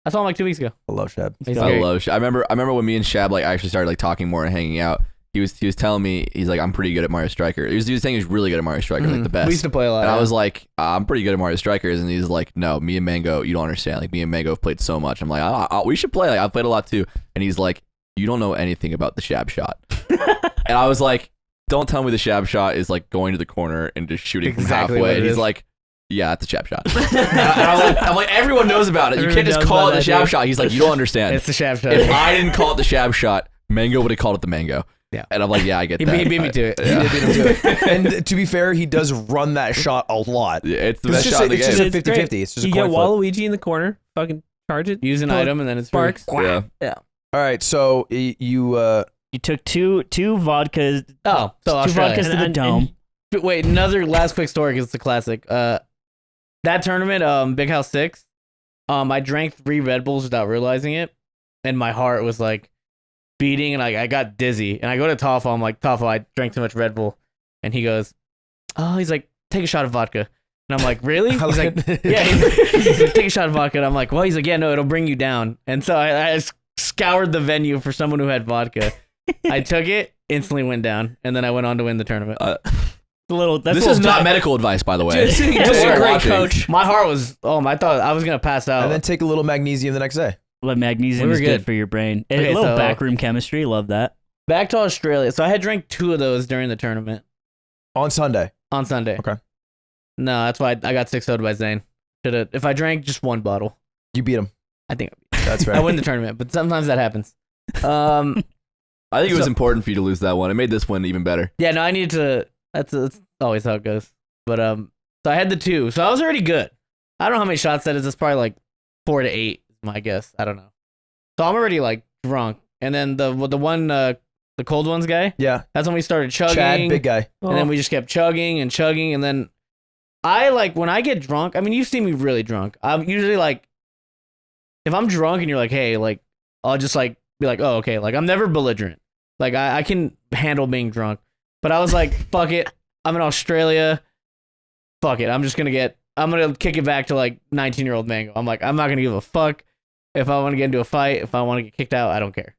I saw him like 2 weeks ago. I love Shab. He's I great. love. I remember when me and Shab like actually started like talking more and hanging out. He was telling me he's like I'm pretty good at Mario Striker. He was saying he's really good at Mario Striker, like the best. We used to play a lot. And I yeah. was like, I'm pretty good at Mario Strikers, and he's like, no, me and Mango, you don't understand. Like me and Mango have played so much. I'm like, we should play. Like I've played a lot too. And he's like, you don't know anything about the Shab shot. And I was like, don't tell me the Shab shot is like going to the corner and just shooting Exactly from what halfway. it And he's is. like, yeah, that's a Shab shot. And I'm like, everyone knows about it. You Everyone can't just knows call it about the that, Shab dude. shot. He's like, you don't understand. It's the Shab shot. If I didn't call it the Shab shot, Mango would have called it the Mango. Yeah. And I'm like, yeah, I get He that. beat me to it. Yeah. He did beat him to it. And to be fair, he does run that shot a lot. Yeah, it's the It's best just shot in the it's game. just a It's great. 50-50. It's just You a get coin flip. Waluigi in the corner, fucking charge it. Use an pull it, item and then it's Sparks. Yeah. All right, so you You took two vodkas. Oh, so two Australia. vodkas to the And- dome. But wait, another last quick story because it's a classic. That tournament, Big House 6, I drank 3 Red Bulls without realizing it, and my heart was like beating, and I got dizzy. And I go to Toffel, I'm like, Toffel, I drank too much Red Bull, and he goes, oh, he's like, take a shot of vodka, and I'm like, really? He's like, yeah, he's like, take a shot of vodka, and I'm like, well, he's like, yeah, no, it'll bring you down. And so I scoured the venue for someone who had vodka. I took it, instantly went down, and then I went on to win the tournament. This is not medical advice, by the way. Just a We're great watching. coach. My heart was, I thought I was gonna pass out. and then take a little magnesium the next day. Well, magnesium We were is good good. for your brain. A Okay, little so- backroom chemistry. Love that. Back to Australia. So I had drank 2 of those during the tournament On Sunday. on Sunday. Okay. No, that's why I got 6-0'd by Zane. Shoulda, if I drank just 1 bottle, You beat him. I think That's I right. win the tournament. But sometimes that happens. I think it was So- important for you to lose that one. It made this one even better. Yeah, no, I needed to. That's always how it goes. But so I had the 2, so I was already good. I don't know how many shots that is. It's probably like 4 to 8, is my guess. I don't know. So I'm already like drunk, and then the one the cold ones guy. Yeah. That's when we started chugging. Chad, big guy. And then we just kept chugging and chugging. And then I like when I get drunk, I mean, you've seen me really drunk. I'm usually like, if I'm drunk and you're like, hey, like, I'll just like be like, oh, okay. Like, I'm never belligerent. Like, I can handle being drunk. But I was like, fuck it. I'm in Australia. Fuck it. I'm going to kick it back to like 19-year-old Mango. I'm like, I'm not going to give a fuck if I want to get into a fight. If I want to get kicked out, I don't care.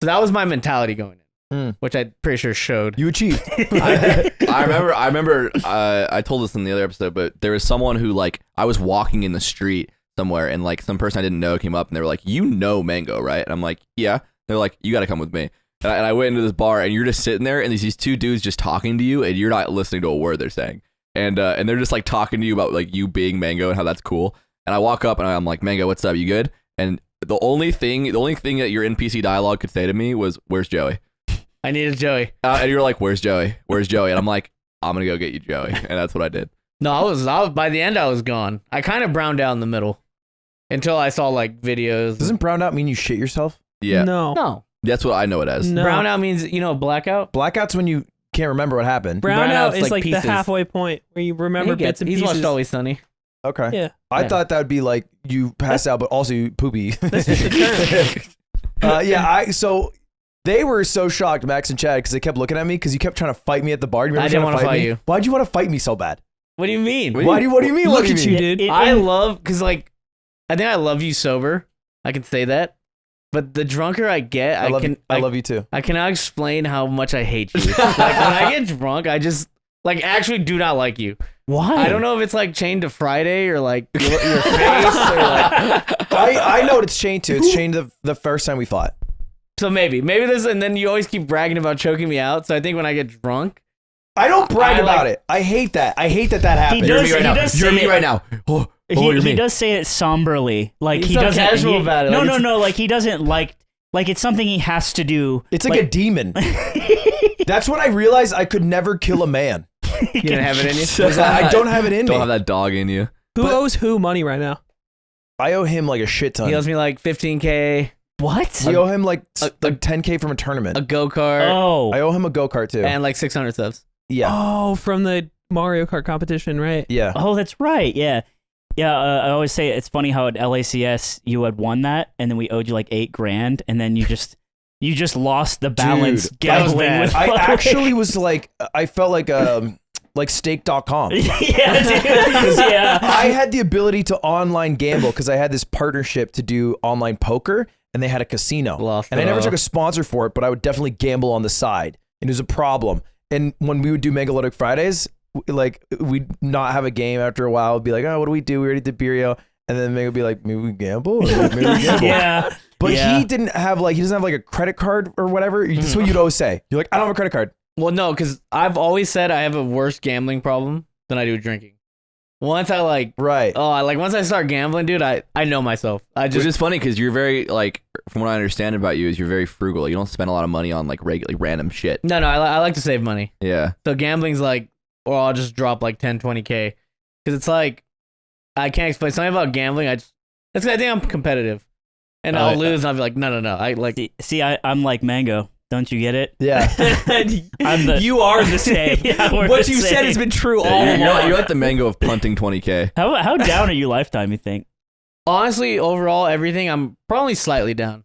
So that was my mentality going in, which I'm pretty sure showed. You achieved. I remember. I told this in the other episode, but there was someone who like I was walking in the street somewhere, and like some person I didn't know came up, and they were like, "You know Mango, right?" And I'm like, "Yeah." They're like, "You got to come with me." And I went into this bar, and you're just sitting there, and there's these 2 dudes just talking to you, and you're not listening to a word they're saying, and they're just like talking to you about like you being Mango and how that's cool. And I walk up, and I'm like, "Mango, what's up? You good?" And the only thing that your NPC dialogue could say to me was, "Where's Joey?" I needed Joey. And you're like, "Where's Joey? Where's Joey?" And I'm like, "I'm gonna go get you, Joey." And that's what I did. No, I was by the end I was gone. I kind of browned out in the middle until I saw like videos. Doesn't brown out mean you shit yourself? Yeah, No. No. that's what I know it as. No. Brown out means, blackout? Blackout's when you can't remember what happened. Brownout is like like pieces. the halfway point where you remember bits and He's pieces. watched Always Sunny. Okay. Yeah. I Yeah. thought that would be like you pass out, but also you poopy. That's just the term. So they were so shocked, Max and Chad, because they kept looking at me because you kept trying to fight me at the bar. You remember I didn't trying wanna fight fight me? you. Why'd you want to fight me so bad? What do you mean? What do you mean? Look what do at you you, mean? dude. I love, because like, I think I love you sober. I can say that. But the drunker I get, I love you too. I cannot explain how much I hate you. Like when I get drunk, I just like actually do not like you. Why? I don't know if it's like chained to Friday or like your face or like. I know what it's chained to. It's chained to the first time we fought. So maybe this, and then you always keep bragging about choking me out. So I think when I get drunk, I don't brag I about like- it. I hate that. I hate that happens. does- You're me right he now. does You're say me it- right now. Oh, He you're me. does say it somberly, like He's he so doesn't. casual about it, No, like no, it's- no. Like he doesn't like it's something he has to do. It's like a demon. That's when I realized I could never kill a man. you didn't have it in you. 'Cause I don't have it in me. Don't have that dog in you. Who owes who money right now? I owe him like a shit ton. He owes me like 15K, What? We owe him like a- 10K from a tournament. a go kart, Oh, I owe him a go-kart too. and like 600 subs. Yeah. Oh, from the Mario Kart competition, right? Yeah. oh, that's right. Yeah, yeah. I always say it's funny how at LACS you had won that, and then we owed you like $8,000, and then you just lost the balance Dude, that was gambling bad. with. I Ludwig. actually was like stake.com. yeah, dude. Yeah. I had the ability to online gamble because I had this partnership to do online poker and they had a casino. Lost And I it never all. took a sponsor for it, but I would definitely gamble on the side. And it was a problem. And when we would do Megalithic Fridays, like we'd not have a game after a while. We'd be like, oh, what do we do? We already did Birio. And then Meg would be like, maybe we gamble? Or maybe we gamble. Yeah. But Yeah. he doesn't have like a credit card or whatever. That's what you'd always say. You're like, I don't have a credit card. Well, no, because I've always said I have a worse gambling problem than I do drinking. Once I like, Right. once I start gambling, dude, I know myself. I Which just is funny because you're very like, from what I understand about you, is you're very frugal. You don't spend a lot of money on like random shit. no, I like to save money. Yeah. So gambling's like, or I'll just drop like 10, 20K, because it's like I can't explain something about gambling. That's 'cause I think I'm competitive, and I'll lose, and I'll be like, no. I like. See, I'm like Mango. Don't you get it? Yeah. I'm the. You are the same. Yeah, we're What the you said same. has been true all Yeah, along. you're like the mango of punting 20K. How down are you lifetime? You think? Honestly, overall, everything, I'm probably slightly down.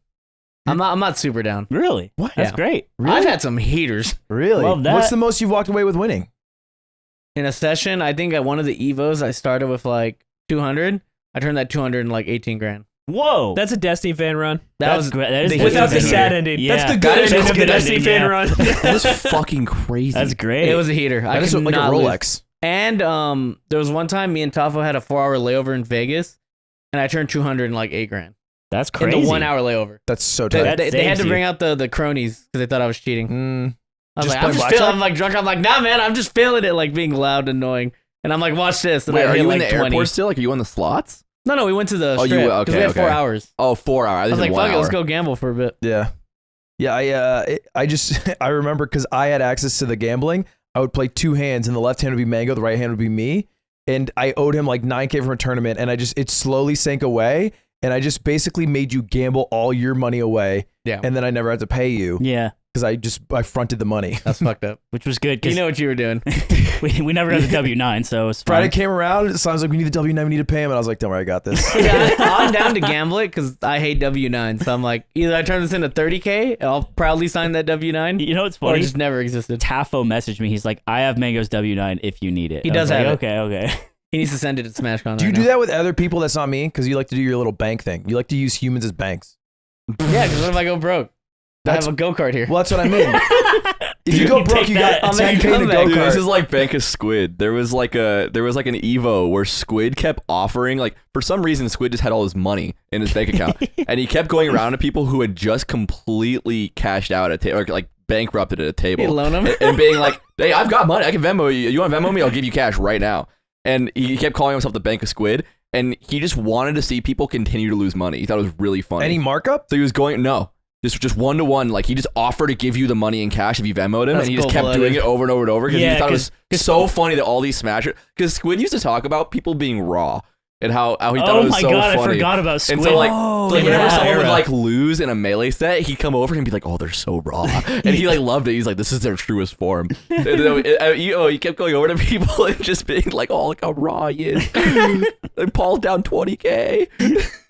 I'm not super down. Really? What? That's Yeah. great. I've had some heaters Really? Love that. What's the most you've walked away with winning? in a session. I think at one of the Evos, I started with like 200. I turned that 200 in like 18 grand. Whoa. That's a Destiny fan run. That was great. That is the Without the heater. sad ending. Yeah. That's the That good is ending a of the good Destiny ending, fan yeah. run. That's fucking crazy. That's great. It was a heater. I That is could like a not lose. Rolex. And there was one time me and Tafo had a 4-hour layover in Vegas, and I turned 200 in like 8 grand That's in crazy. the 1 hour layover. That's so They, tight. That they had saves to bring you. out the cronies because they thought I was cheating. I was Just like, I'm playing just blackjack? feeling, I'm like drunk. I'm like, nah, man, I'm just feeling it, like being loud and annoying. And I'm like, watch this. And Wait, I are hit you like in the 20. airport still? Like, are you on the slots? No, we went to the Oh, you strip were- because we had okay, 4 okay. hours. Oh, 4 hours. I was like, fuck it, 1 let's hour. go gamble for a bit. Yeah. Yeah, I just I remember because I had access to the gambling. I would play two hands, and the left hand would be Mango, the right hand would be me, and I owed him like 9K from a tournament, and it slowly sank away, and I just basically made you gamble all your money away, Yeah, and then I never had to pay you Yeah, because I fronted the money. that's fucked up. which was good You because know what you were doing. we never got the W9, so it's Friday fine. came around, it sounds like we need the W9, we need to pay him, and I was like, don't worry, I got this. Yeah, I'm down to gamble it because I hate W9. So I'm like, either I turn this into 30K, and I'll proudly sign that W9, You know what's or it funny? just never existed. Tafo messaged me. He's like, I have Mango's W9 if you need it. He I was does like, have it. Okay. He needs to send it to SmashCon. Do you right do now. that with other people that's not me? Because you like to do your little bank thing. You like to use humans as banks. Yeah, because what if I go broke? That's- I have a go-kart here. Well, that's what I mean. If you go can broke, take you that. got I'll make a 10K to comeback. go Dude, this kart. is like Bank of Squid. There was like an Evo where Squid kept offering, like, for some reason Squid just had all his money in his bank account, and he kept going around to people who had just completely cashed out at or like bankrupted at a You table, loan him? and being like, "Hey, I've got money. I can Venmo you. You want to Venmo me? I'll give you cash right now." And he kept calling himself the Bank of Squid, and he just wanted to see people continue to lose money. He thought it was really funny. Any markup? So he was going just 1-to-1. Like, he just offered to give you the money in cash if you Venmoed him, That's and he just kept cold-blooded. doing it over and over and over because Yeah, he thought it was so funny that all these smashers. Because Squid used to talk about people being raw, and how he thought Oh it was my so god, funny. I forgot about Squid. And so like, Oh, whenever yeah. someone would Era. like lose in a melee set, he'd come over and be like, "Oh, they're so raw," and he like loved it. He's like, "This is their truest form." And then, he kept going over to people and just being like, "Oh, look how raw he is." And Paul's down 20K.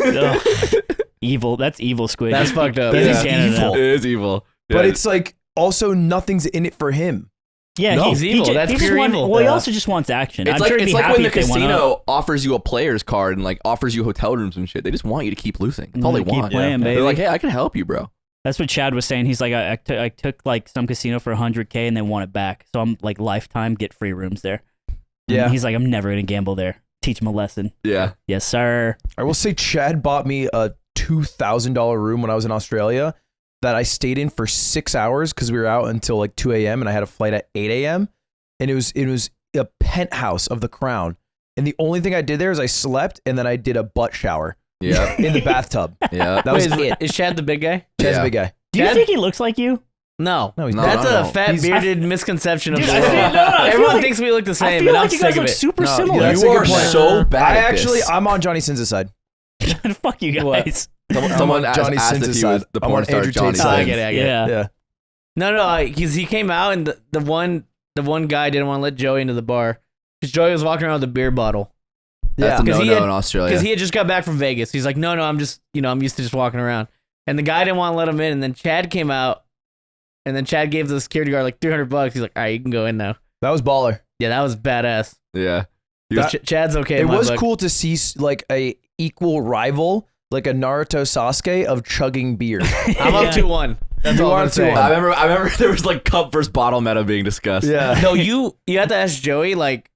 Ugh. Evil. That's evil, Squid. That's fucked up. That He's is in Canada evil. now. It is evil. But Yeah. it's like also nothing's in it for him. Yeah, No, he's evil. That's he just pure want- evil. Well, he Yeah. also just wants action. It's I'm like sure he'd it's be like happy when the if they won up. casino offers you a player's card and like offers you hotel rooms and shit. They just want you to keep losing. That's all they Keep want. playing, baby. They're like, "Hey, I can help you, bro." That's what Chad was saying. He's like, I took like some casino for 100K and they want it back. So I'm like, lifetime, get free rooms there. And Yeah. he's like, I'm never gonna gamble there. Teach him a lesson. Yeah. Yes, sir. I will say Chad bought me a $2,000 room when I was in Australia that I stayed in for 6 hours because we were out until like 2 a.m. and I had a flight at 8 a.m. And it was a penthouse of the Crown. And the only thing I did there is I slept and then I did a butt shower Yeah. in the bathtub. Yeah. That was Wait, it. is Chad the big guy? Chad's Yeah. a big guy. Do you Chad? think he looks like you? No. No, he's No, not. That's no, a no. fat He's- bearded misconception of Dude, the I world. feel- no, no, I feel Everyone like- thinks we look the I same, feel and I'm like you sick guys of look it. super No, similar. that's You a good are point. so bad. at Actually, this. I'm on Johnny Sins' side. Fuck you What? guys. Someone on asked, Johnny asked Sins' if he was side. the I'm porn on star Andrew Johnny Tate's Oh, I side. get it. I get it. Yeah. Yeah. No, he came out and the one guy didn't want to let Joey into the bar because Joey was walking around with a beer bottle That's a Because he no-no had- in Australia. because he had just got back from Vegas. He's like, no, I'm just I'm used to just walking around. And the guy didn't want to let him in. And then Chad came out, and then Chad gave the security guard like $300. He's like, all right, you can go in now. That was baller. Yeah, that was badass. Yeah. He was- Chad's okay. It in my was book. cool to see like a equal rival, like a Naruto Sasuke of chugging beer. I'm up 2-1. That's You all are I'm saying. 2-1. I remember there was like cup versus bottle meta being discussed. Yeah. No, you have to ask Joey like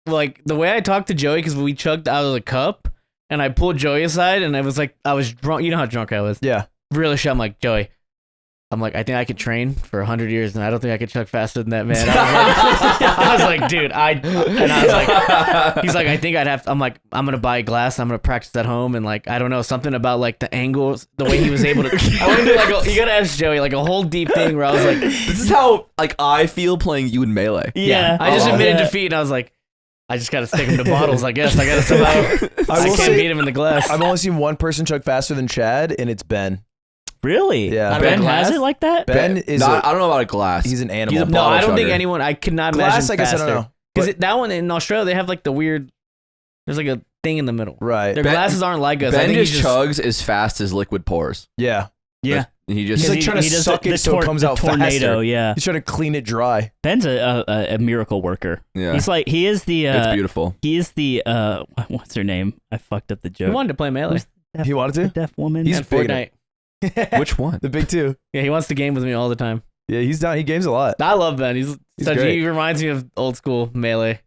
the way I talked to Joey because we chugged out of the cup and I pulled Joey aside and I was like I was drunk. You know how drunk I was. Yeah. Really shit. I'm like, Joey, I think I could train for 100 years and I don't think I could chug faster than that, man. I was like, dude, he's like, I think I'd have. I'm like, I'm gonna buy a glass. I'm gonna practice at home and like I don't know something about like the angles, the way he was able to. I want to do like you gotta ask Joey like a whole deep thing where I was like, This is how like I feel playing you in Melee. Yeah. I just Oh. admitted Yeah. defeat and I was like, I just gotta stick him to bottles. I guess I gotta somehow. I will can't say- beat him in the glass. I've only seen one person chug faster than Chad, and it's Ben. Really? Yeah. Out of Ben a has glass? it like that? Ben is I don't know about a glass. he's an animal. He's a No, bottle I don't think chugger. anyone. I could not Glass, imagine I guess I don't faster. know. Because that one in Australia, they have like the weird. There's like a thing in the middle. Right. Their Ben- glasses aren't like us. I Ben think just he chugs as fast as liquid pours. Yeah. Yeah. He just He's like trying to does suck it so it comes out tornado, faster. yeah. He's trying to clean it dry. Ben's a miracle worker. yeah. He's like he is the It's beautiful. he is the what's her name? I fucked up the He joke. wanted to play Melee. Who's- He wanted to? Deaf woman. He's And big Fortnite. Which one? The big two. Yeah, he wants to game with me all the time. Yeah, he's down. He games a lot. I love Ben. He's such. great. He reminds me of old school Melee.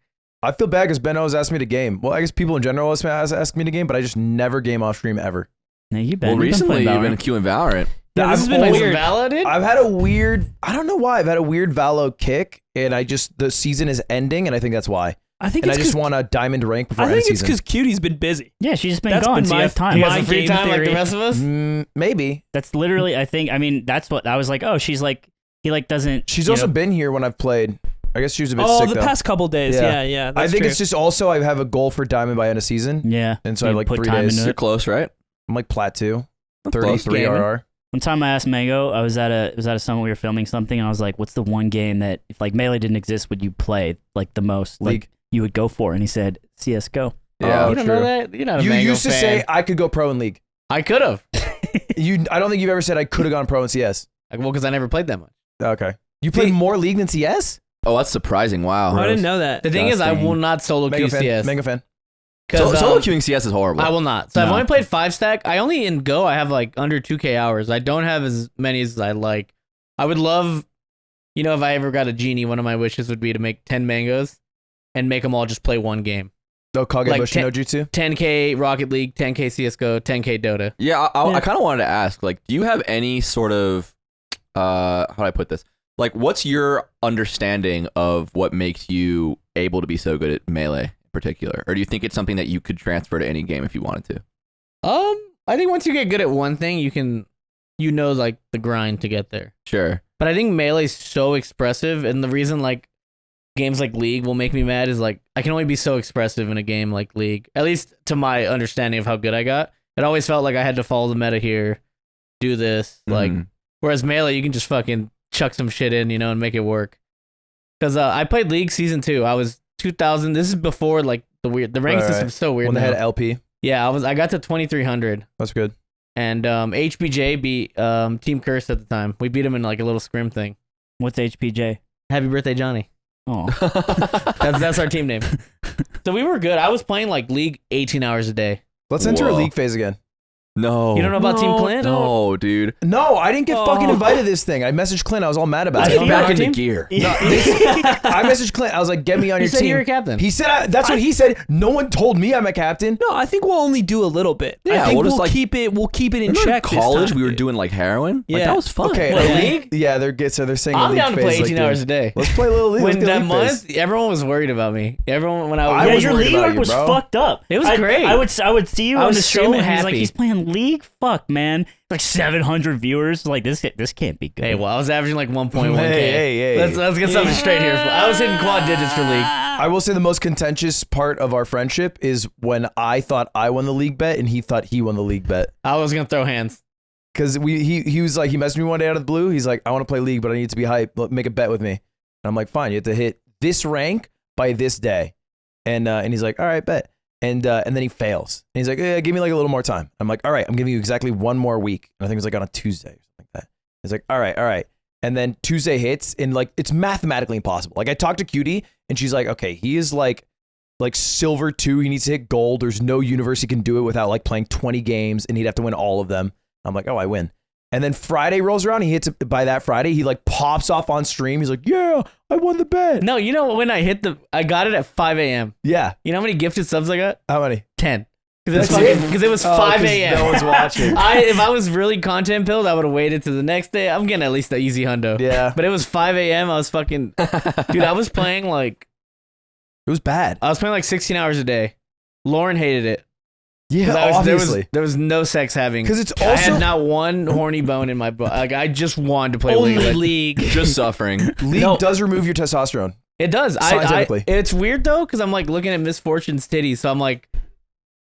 I feel bad because Ben always asked me to game. Well, I guess people in general always ask me to game, but I just never game off stream ever. No, you've been. Well, recently playing you've been Valorant. queuing Valorant. Yeah, this has been weird. Valid, dude? I've had a weird, I don't know why, I've had a weird Valo kick, and the season is ending, and I think that's why. I think And I it's just 'cause- want a diamond rank before I end think it's season. because Cutie's been busy. Yeah, she's just been That's gone. been So you my- have time. You my got some free game time like the theory. rest of us. Maybe. That's literally. I mean, that's what I was like. Oh, she's like. He like doesn't. She's you also know- been here when I've played. I guess she was a bit Oh, sick the though. past couple days. Yeah. Yeah. I That's think true. it's just also I have a goal for diamond by end of season, Yeah. and so I You have like put 3 time days. into You're it. close, right? I'm like plat 2, close. 33 Gaming. RR. One time I asked Mango, I was at a summit, we were filming something, and I was like, "What's the one game that if like Melee didn't exist, would you play like the most? League. Like you would go for?" And he said, "CS:GO." Yeah. Oh, You don't true. know that? You're not a You Mango used to fan. say I could go pro in League. I could have. I don't think you've ever said I could have gone pro in CS. Well, because I never played that much. Okay. You played more League than CS? Oh, that's surprising. Wow. I didn't know that. The thing is, I Disgusting. will not solo queue CS. MangoFan. Solo queuing CS is horrible. I will not. So I've No. only played 5-stack. I only in Go I have like under 2K hours. I don't have as many as I like. I would love, if I ever got a genie, one of my wishes would be to make 10 mangoes and make them all just play one game. No Kage Like Bushi no Jutsu? 10K Rocket League, 10K CSGO, 10K Dota. Yeah, I Yeah. kind of wanted to ask, like, do you have any sort of, how do I put this? Like, what's your understanding of what makes you able to be so good at Melee in particular? Or do you think it's something that you could transfer to any game if you wanted to? I think once you get good at one thing, you can, like the grind to get there. Sure. But I think Melee's so expressive, and the reason, like, games like League will make me mad is like I can only be so expressive in a game like League. At least to my understanding of how good I got. It always felt like I had to follow the meta here, do this. Like whereas Melee, you can just fucking chuck some shit in, and make it work. Because I played League Season 2. I was 2000. This is before like the rank system's so weird. When they now. had LP. Yeah, I got to 2300. That's good. And HBJ beat Team Curse at the time. We beat him in like a little scrim thing. What's HPJ? Happy birthday, Johnny. Oh, that's our team name. So we were good. I was playing like League 18 hours a day. Let's enter a League phase again. No. You don't know about Team Clint? No, dude. No, I didn't get fucking invited to this thing. I messaged Clint. I was all mad about Get it. back into team? gear. No, I messaged Clint. I was like, get me on He your said team. you were a captain. He said, that's what he said. No one told me I'm a captain. No, I think we'll only do a little bit. Yeah, I think we'll just, we'll like- keep it. We'll keep it in Remember check. in college, this time, we were dude. doing like heroin. Like, Yeah. that was fun. Okay. What, yeah. League? Yeah, they're saying a I'm League down to phase play is, 18 like, hours dude, a day. Let's play a little League. When Let's get that League phase. month, everyone was worried about me. Everyone when I I yeah, was was your worried league about work you, was bro. fucked up. It was great. I would see you I on was the so stream and he's like, happy. he's playing League. Fuck, man. Like 700 viewers. Like this can't be good. Hey, well, I was averaging like 1.1k. Hey. Let's get something straight here. I was hitting quad digits for League. I will say the most contentious part of our friendship is when I thought I won the League bet and he thought he won the League bet. I was gonna throw hands. Because he was like, he messaged me one day out of the blue. He's like, I want to play League, but I need to be hype. Make a bet with me. And I'm like, fine. You have to hit this rank by this day. And he's like, all right, bet. And then he fails. And he's like, give me like a little more time. I'm like, all right, I'm giving you exactly one more week. And I think it was like on a Tuesday or something like that. He's like, all right. And then Tuesday hits and like, it's mathematically impossible. Like I talked to Cutie and she's like, okay, he is like silver 2. He needs to hit gold. There's no universe he can do it without like playing 20 games and he'd have to win all of them. I'm like, oh, I win. And then Friday rolls around. He hits it by that Friday. He like pops off on stream. He's like, yeah, I won the bet. No, you know when I got it at 5 a.m. Yeah. You know how many gifted subs I got? How many? 10. Because That's it? it was 5 'cause a.m. No one's watching. If I was really content pilled, I would have waited to the next day. I'm getting at least the easy hundo. Yeah. But it was 5 a.m. I was fucking, dude. I was playing like It was bad. 16 hours a day. Lauren hated it. 'Cause Yeah, obviously. there was no sex having. 'Cause it's I also- had not one horny bone in my butt. Like I just wanted to play Only League. League. Just suffering. League No. does remove your testosterone. It does. Scientifically. It's weird though, because I'm like looking at Miss Fortune's titties, so I'm like,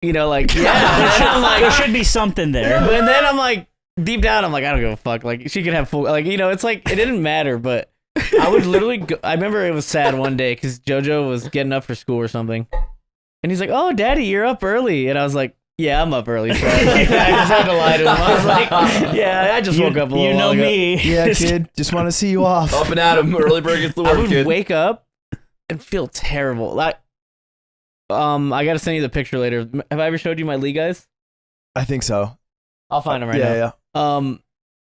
like yeah. I'm like, there should be something there. but then I'm like, deep down, I'm like, I don't give a fuck. Like she could have full. Like it's like it didn't matter, but I would literally. I remember it was sad one day because JoJo was getting up for school or something, and he's like, "Oh, Daddy, you're up early," and I was like. Yeah, I'm up early. So I just had to lie to him. I was like, yeah, I just woke up a little You know while ago. me. Yeah, kid. Just want to see you off. Up and at him. Early bird gets the I worm, would kid. wake up and feel terrible. Like, I gotta send you the picture later. Have I ever showed you my League guys? I think so. I'll find them right now. Yeah.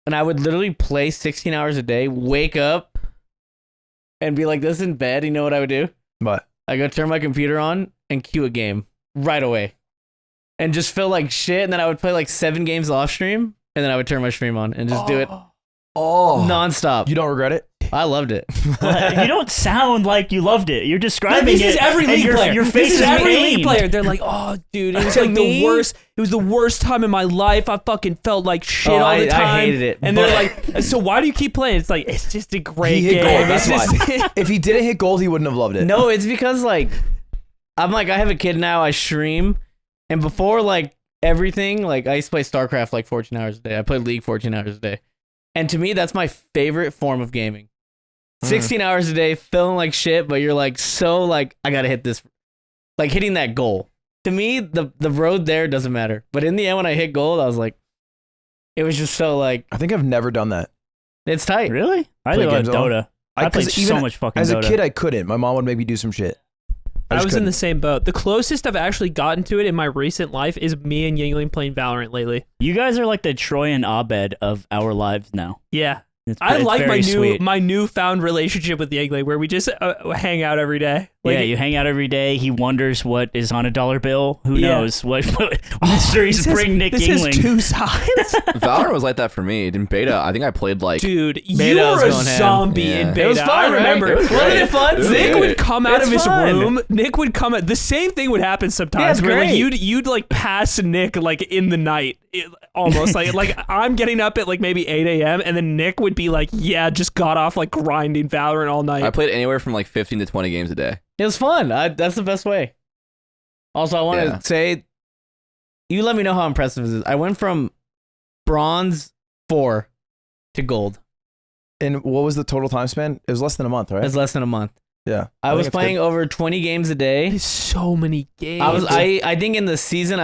And I would literally play 16 hours a day, wake up, and be like this in bed. You know what I would do? But I go turn my computer on and queue a game right away, and just feel like shit. And then I would play like 7 games off stream, and then I would turn my stream on and just do it nonstop. you don't regret it? I loved it. You don't sound like you loved it. You're describing This it. is every and League player. Your face This is every League pained. player. They're like, oh, dude, it was like the worst. It was the worst time in my life. I fucking felt like shit Oh, all the I time. hated it, And they're like, so why do you keep playing? It's like, it's just a great He hit game. gold. That's It's just- why. If he didn't hit gold, he wouldn't have loved it. No, it's because like I'm like I have a kid now. I stream, and before like everything, like I used to play StarCraft like 14 hours a day. I played League 14 hours a day, and to me, that's my favorite form of gaming. 16 hours a day, feeling like shit, but you're like so like I gotta hit this, like hitting that goal. To me, the road there doesn't matter. But in the end, when I hit gold, I was like, it was just so like I think I've never done that. it's tight. Really? I Play love games all- Dota. I played 'cause so even much fucking As a Dota. kid, I couldn't. My mom would make me do some shit. I just was in couldn't. the same boat. The closest I've actually gotten to it in my recent life is me and Yingling playing Valorant lately. You guys are like the Troy and Abed of our lives now. Yeah. It's I like very sweet. my newfound relationship with Yingling where we just hang out every day. Like, yeah, you hang out every day. He wonders what is on a dollar bill. Who knows what mysteries bring Nick this Yingling. is two sides. Valorant was like that for me. In beta, I think I played like. Dude, you Beta was were a going ham. zombie Yeah. in It beta. was fun, I right? remember. It was Wasn't great. it fun? It was Nick great. would come out It's of his fun. room. Nick would come out. The same thing would happen sometimes. Yeah, it's where like great. you'd like pass Nick like in the night, almost like I'm getting up at like maybe 8 a.m. and then Nick would be like, yeah, just got off like grinding Valorant all night. I played anywhere from like 15 to 20 games a day. It was fun. That's the best way. Also, I want Yeah. to say, you let me know how impressive this is. I went from bronze 4 to gold. And what was the total time span? It was less than a month, right? That's less than a month. Yeah. I think was it's playing good. over 20 games a day. There's so many games. I think in the season,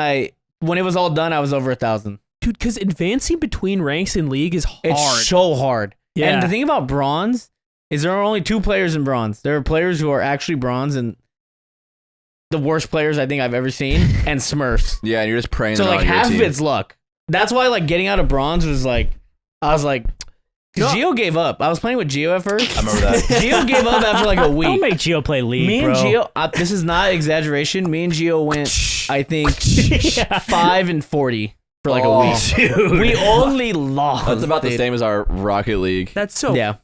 when it was all done, I was over 1,000. Dude, because advancing between ranks in League is hard. It's so hard. Yeah. And the thing about bronze is there are only 2 players in bronze. There are players who are actually bronze and the worst players I think I've ever seen, and Smurfs. Yeah, and you're just praying. So they're like on your half of team. it's luck. That's why like getting out of bronze was like, I was like, because Gio gave up. I was playing with Gio at first. I remember that. Gio gave up after like a Don't week. make Gio play League, Me bro. and Gio, this is not exaggeration. Me and Gio went, I think, 5 and 40 for like a week. Dude. We only lost. That's about the dude. same as our Rocket League. That's so Yeah.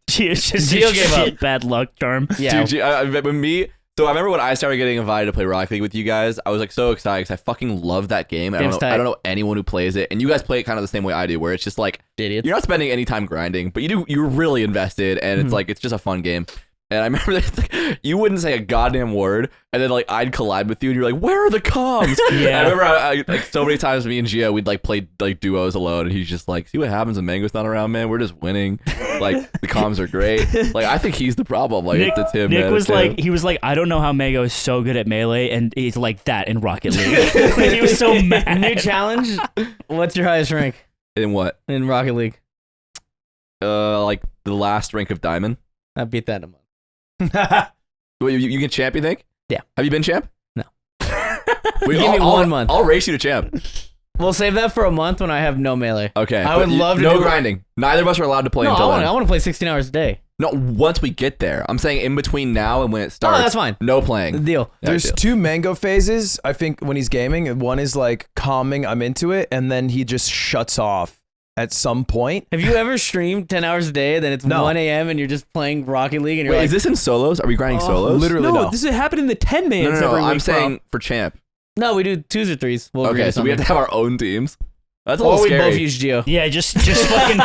Gio's just Gio a gave up. shit bad luck charm. Yeah. Dude, when me. So I remember when I started getting invited to play Rocket League with you guys, I was like so excited because I fucking love that game. I Game's don't know, tight. I don't know anyone who plays it, and you guys play it kind of the same way I do, where it's just like Idiots. you're not spending any time grinding, but you're really invested, and it's like it's just a fun game. And I remember that like, you wouldn't say a goddamn word, and then like I'd collide with you, and you're like, "Where are the comms?" Yeah. I remember I like so many times me and Gio we'd like play like duos alone, and he's just like, "See what happens when Mango's not around, man? We're just winning. Like the comms are great. Like I think he's the problem. Like it's him. Nick man. was It's him. like, he was like, I don't know how Mango is so good at melee, and he's like that in Rocket League. He was so mad. New challenge. What's your highest rank in what? in Rocket League? Like the last rank of Diamond. I beat that in a month. Wait, you can champ, you think? Yeah. Have you been champ? No. Wait, Give me 1 month. I'll race you to champ. We'll save that for a month when I have no melee. Okay. I but would love to No do- grinding. Neither of us are allowed to play No, until I then. want to play 16 hours a day. No, once we get there. I'm saying in between now and when it starts. Oh, that's fine. No playing. Deal. Yeah, There's deal. 2 Mango phases, I think, when he's gaming. And one is like calming, I'm into it, and then he just shuts off at some point. Have you ever streamed 10 hours a day, then it's No. 1 a.m. and you're just playing Rocket League and you're Wait, like, is this in solos? Are we grinding solos? Literally no, no. this is happening in the 10 mans No, every week. I'm saying bro. for champ. no, we do 2s or 3s. We'll agree Okay, to so we have to something. have our own teams. That's a Or little we scary. both use Geo. Yeah, just fucking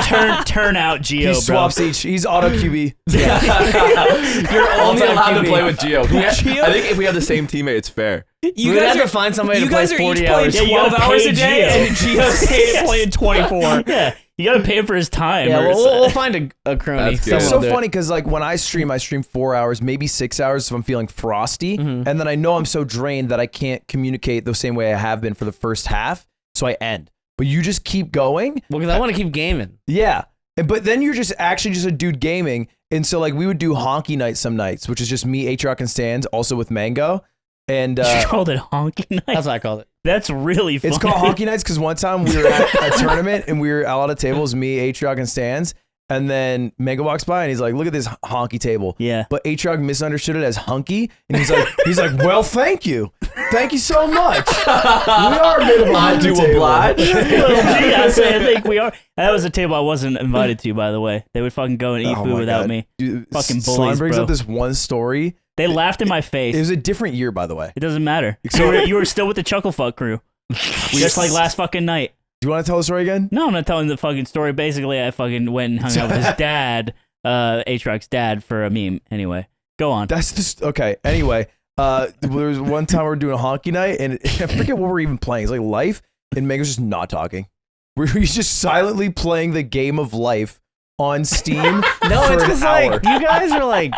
turn out Gio, He bro. swaps each. He's auto QB. You're only All-time allowed to QB. play with Gio. I think if we have the same teammate, it's fair. You We'd guys have are to find somebody you to play guys are 40 each hours. playing Yeah, you 12 gotta hours pay a day, Gio. and Gio's playing 24. Yeah, you gotta pay him for his time. Yeah, or we'll find a crony. That's good. Someone It's will so do it. funny because like when I stream 4 hours, maybe 6 hours if I'm feeling frosty, and then I know I'm so drained that I can't communicate the same way I have been for the first half, so I end. But you just keep going. Well, because I want to keep gaming. Yeah. But then you're just actually just a dude gaming. And so like we would do honky night some nights, which is just me, H-Rock, and Stans, also with Mango. And You called it honky night. That's what I called it. That's really funny. it's called honky nights because one time we were at a tournament and we were out of tables, me, H-Rock, and Stans. And then Mango walks by and he's like, look at this honky table. Yeah. But H-Rock misunderstood it as hunky. And he's like, well, thank you. Thank you so much. We are a bit of a I do honky table. oblige. I think we are. That was a table I wasn't invited to, by the way. They would fucking go and eat Oh food my without God. me. Dude, Fucking Slime bullies, brings bro. up this one story. They laughed in my face. It was a different year, by the way. It doesn't matter. You were still with the Chuckle Fuck crew. Just like last fucking night. Do you want to tell the story again? No, I'm not telling the fucking story. Basically, I fucking went and hung out with his dad, H-Rock's dad, for a meme. Anyway, go on. That's just okay. Anyway, there was one time we were doing a honky night, and I forget what we're even playing. It's like Life, and Megan's just not talking. He's just silently playing the game of Life on Steam. No, for it's an because hour. like you guys are like,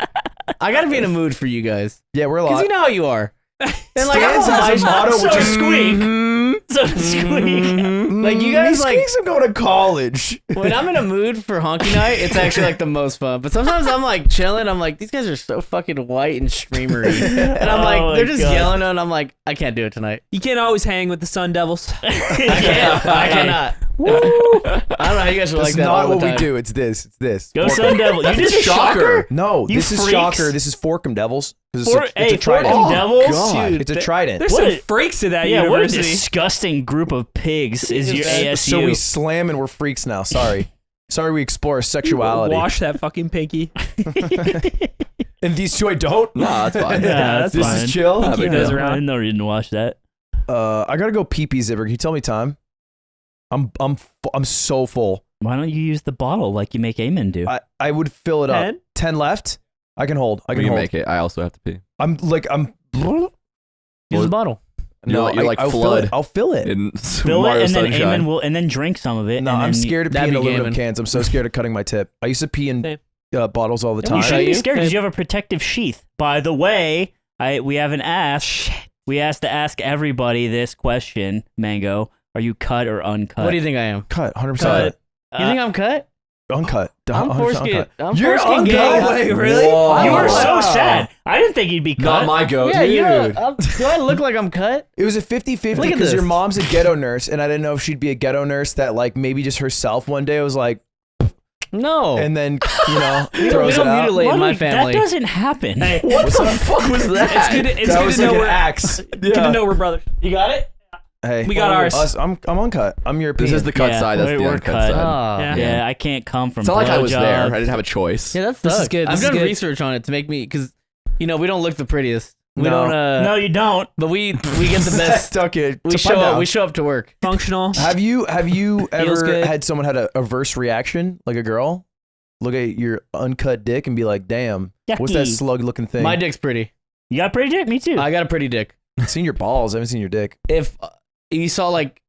I gotta be in a mood for you guys Yeah, we're a because lot. you know how you are. And like, Stans has a motto, so which is squeak. mhm, So to squeak. Like, you guys, he like- squeaks and going to college. when I'm in a mood for honky night, it's actually like the most fun. But sometimes I'm like chilling. I'm like, these guys are so fucking white and streamery, and I'm Oh like, my they're just God. yelling, and I'm like, I can't do it tonight. You can't always hang with the Sun Devils. I can't. I cannot. I don't know how you guys are That's like that. not all the what we time. do. It's this. It's this. Go Sun Devil. You did a shocker. No, You this is freaks. shocker. This is Forkum Devils. It's Hey, a trident. Forkum Devils. God, Dude, it's a trident. There's What some a- freaks at that Yeah, what a university. disgusting group of pigs is your ASU. So we slam and we're freaks now. Sorry. Sorry we explore sexuality. Wash that fucking pinky. And these two I don't? No, that's fine. Yeah, that's This fine. is chill. Not a big Keep those deal. around. No reason to watch that. I gotta go pee Zipper. Can you tell me time? I'm so full. Why don't you use the bottle like you make Amen do? I would fill it up. 10? 10 left. I can hold. I We can can hold. make it. I also have to pee. I'm. Use the bottle. You're like I'll flood. fill it. I'll fill it. In Fill Mario it and then Sunshine. Amen will and then drink some of it. No, and I'm then scared of that'd peeing be aluminum gaming. cans. I'm so scared of cutting my tip. I used to pee in Same. bottles all the You time. shouldn't be you? scared because you have a protective sheath. By the way, we have an ask. We asked to ask everybody this question, Mango. Are you cut or uncut? What do you think I am? Cut. 100% Cut. You think I'm cut? uncut. I'm 100% foreskin. uncut. I'm You're foreskin uncut? gang. Wait, really? Whoa. You were so Wow. sad. I didn't think you'd be cut. Not my goat. Yeah, you dude. know, do I look like I'm cut? It was a 50-50 Look at because your this. mom's a ghetto nurse, and I didn't know if she'd be a ghetto nurse that like maybe just herself one day was like, No. and then we throws don't it out. mutilate in my Ludwig, family. That doesn't happen. Hey, What the fuck was that? it's good. It's That good was to know like an we're axe. good to know we're brothers. You got it? Hey, We got ours. I'm uncut. I'm European. This is the cut Yeah, side. That's the we're uncut cut. side. Oh. Yeah. Yeah, I can't come from. It's not like I was there. I blowjobs. didn't have a choice. Yeah, that's This is sucks. good. I've This is done good. research on it to make me, because, we don't look the prettiest. We No. don't, No, you don't. but we get the best. Okay, We to show find up. out. We show up to work. Functional. Have you Feels ever good. had someone had a averse reaction, like a girl, look at your uncut dick and be like, "Damn, what's that Yucky. slug-looking thing?" My dick's pretty. You got pretty dick. Me too. I got a pretty dick. I've seen your balls. I haven't seen your dick. If you saw, like,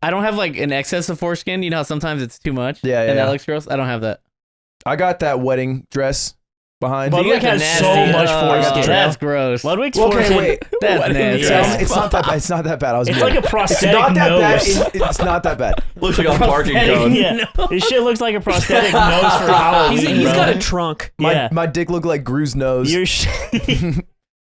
I don't have, like, an excess of foreskin. You know how sometimes it's too much? Yeah, yeah, And yeah. that looks gross? I don't have that. I got that wedding dress behind. But You Ludwig got the has nasty- so much oh, foreskin. That's gross. Ludwig's Okay, foreskin. wait. That's nasty. Yeah. It's not that bad. It's not that bad. I was. It's being- like a It's prosthetic not that nose. bad. It's not that bad. Looks like a parking code. Yeah, this shit looks like a prosthetic nose for Halloween. He's bro. got a trunk. Yeah. My dick looked like Gru's nose. You're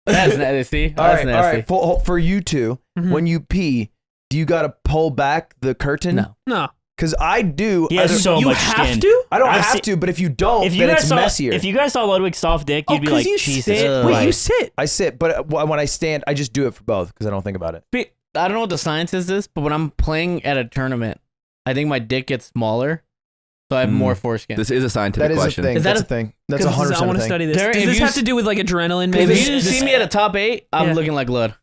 That's nasty. See? all That's right, nasty. all right. For you two, Mhm. when you pee, do you gotta pull back the curtain? No. No. Because I do. He has I, so you much have skin. to? I don't I've have seen- to, but if you don't, If you then guys it's saw, messier. if you guys saw Ludwig's soft dick, you'd be like, you Jesus. sit. Ugh. Wait, you sit. I sit, but when I stand, I just do it for both because I don't think about it. I don't know what the science is this, but when I'm playing at a tournament, I think my dick gets smaller, so I have more foreskin. This is a scientific That is question. a thing. Is that That's a- a thing. That's Because 100% I want a to thing. study this. There- Does if this you have to do with like adrenaline? If Maybe. you see me at a top 8, I'm Yeah. looking like Lud.